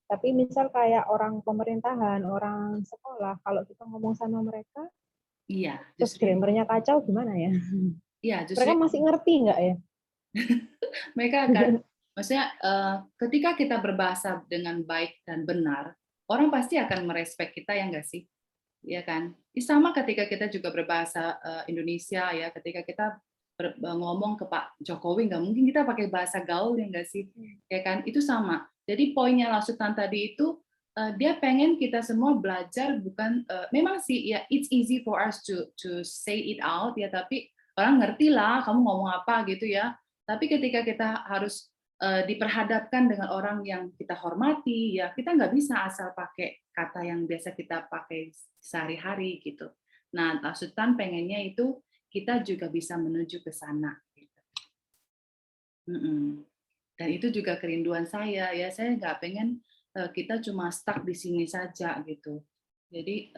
Tapi misal kayak orang pemerintahan, orang sekolah, kalau kita ngomong sama mereka, terus grammarnya kacau gimana ya? Iya, mereka masih ngerti nggak ya? Mereka akan, maksudnya ketika kita berbahasa dengan baik dan benar, orang pasti akan merespek kita ya nggak sih? Ya kan? Sama ketika kita juga berbahasa Indonesia ya, ketika kita ngomong ke Pak Jokowi, nggak mungkin kita pakai bahasa gaul ya nggak sih? Ya kan? Itu sama. Jadi poinnya Lausutan tadi itu dia pengen kita semua belajar, bukan memang sih ya it's easy for us to say it out ya, tapi orang ngerti lah kamu ngomong apa gitu ya. Tapi ketika kita harus diperhadapkan dengan orang yang kita hormati ya, kita nggak bisa asal pakai kata yang biasa kita pakai sehari-hari gitu. Nah, Lausutan pengennya itu kita juga bisa menuju ke sana. Gitu. Dan itu juga kerinduan saya ya, saya nggak pengen kita cuma stuck di sini saja gitu. Jadi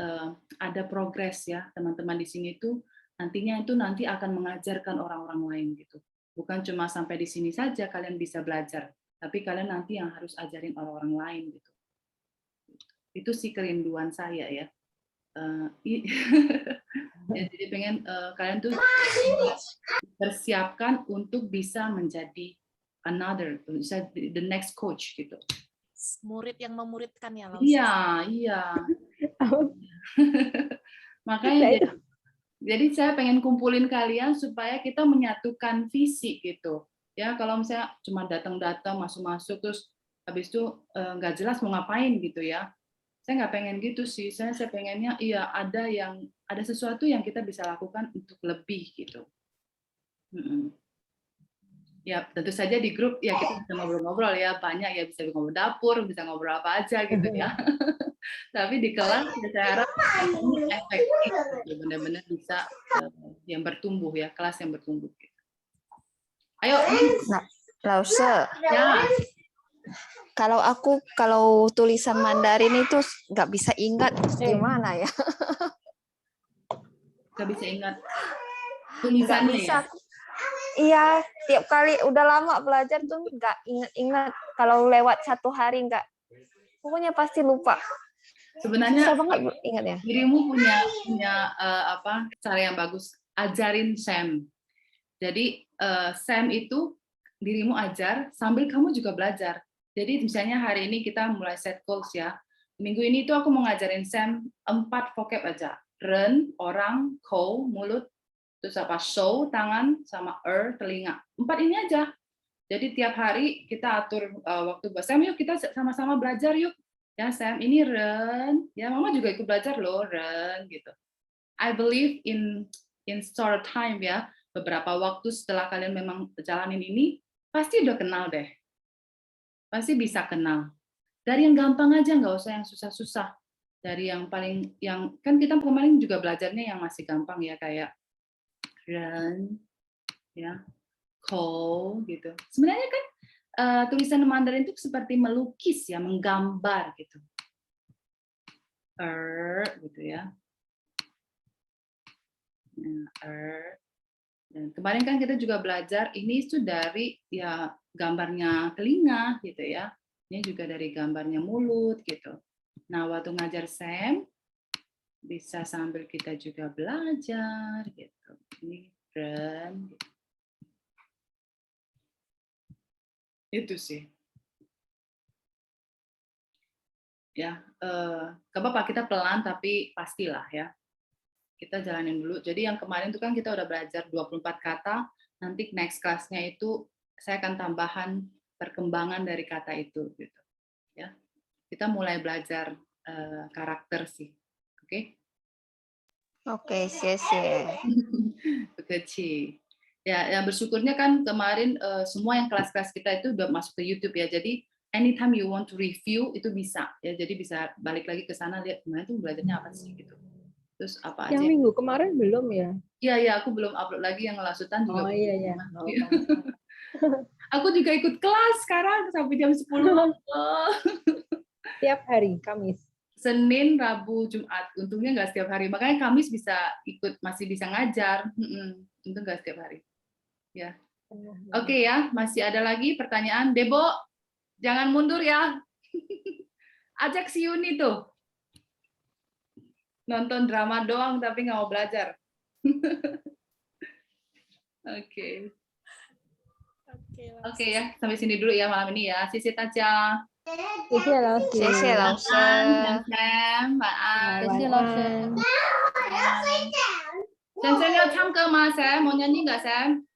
ada progres ya, teman-teman di sini tuh nantinya itu nanti akan mengajarkan orang-orang lain gitu. Bukan cuma sampai di sini saja kalian bisa belajar, tapi kalian nanti yang harus ajarin orang-orang lain gitu. Itu sih kerinduan saya ya. Ya, jadi pengen kalian tuh persiapkan untuk bisa menjadi the next coach gitu. Murid yang memuridkan ya, Iya, iya. Makanya jadi saya pengen kumpulin kalian supaya kita menyatukan visi gitu. Ya, kalau misalnya cuma datang-datang, masuk-masuk, terus habis itu nggak jelas mau ngapain gitu ya. Saya nggak pengen gitu sih. Saya pengennya iya ada sesuatu yang kita bisa lakukan untuk lebih gitu. Ya tentu saja di grup ya kita bisa ngobrol-ngobrol ya, banyak ya, bisa ngobrol dapur, bisa ngobrol apa aja gitu ya. Tapi di kelas ya saya harap ini efektif, benar-benar bisa yang bertumbuh ya, kelas yang bertumbuh. Ayo, laoshi. Ya. Kalau tulisan Mandarin itu nggak bisa ingat gimana ya? Nggak bisa ingat tulisannya ya? Iya, tiap kali udah lama belajar tuh nggak ingat-ingat. Kalau lewat 1 hari nggak, pokoknya pasti lupa. Sebenarnya susah banget ingat ya. Dirimu punya cara yang bagus. Ajarin Sam. Jadi Sam itu dirimu ajar sambil kamu juga belajar. Jadi misalnya hari ini kita mulai set goals ya. Minggu ini tuh aku mau ngajarin Sam 4 vocab aja. Ren, orang, kou, mulut, terus show, tangan, sama telinga. 4 ini aja. Jadi tiap hari kita atur waktu buat Sam, yuk kita sama-sama belajar yuk. Ya Sam, ini Ren. Ya Mama juga ikut belajar loh, Ren gitu. I believe in short time ya. Beberapa waktu setelah kalian memang jalanin ini, pasti udah kenal deh. Pasti bisa kenal. Dari yang gampang aja, nggak usah yang susah-susah. Dari yang kan kita kemarin juga belajarnya yang masih gampang ya, kayak Ren, ya, Ko, gitu. Sebenarnya kan tulisan Mandarin itu seperti melukis ya, menggambar gitu. Gitu ya. Dan kemarin kan kita juga belajar ini itu dari ya gambarnya telinga gitu ya. Ini juga dari gambarnya mulut gitu. Nah, waktu ngajar Sam bisa sambil kita juga belajar gitu. Ini keren. Gitu. Itu sih. Ya, gak apa-apa kita pelan tapi pastilah ya. Kita jalanin dulu. Jadi yang kemarin itu kan kita udah belajar 24 kata, nanti next kelasnya itu saya akan tambahan perkembangan dari kata itu gitu. Ya. Kita mulai belajar karakter sih. Oke? Oke, xie. Kecil. Ya, yang bersyukurnya kan kemarin semua yang kelas-kelas kita itu udah masuk ke YouTube ya. Jadi anytime you want to review itu bisa ya. Jadi bisa balik lagi ke sana lihat kemarin tuh belajarnya apa sih gitu. Terus apa aja? Yang minggu kemarin belum ya? Iya, aku belum upload lagi yang lasutan juga. Oh iya. Aku juga ikut kelas sekarang sampai jam 10. Tiap hari, Kamis. Senin, Rabu, Jumat. Untungnya nggak setiap hari. Makanya Kamis bisa ikut, masih bisa ngajar. Untung nggak setiap hari. Ya. Oke ya, masih ada lagi pertanyaan. Debo, jangan mundur ya. Ajak si Yuni tuh. Nonton drama doang tapi nggak mau belajar. Oke ya, sampai sini dulu ya malam ini ya. Sisi aja. Sisi laoshi. Sam, Mbak Sisi laoshi. Sam, Sam mau nyanyi nggak Sam?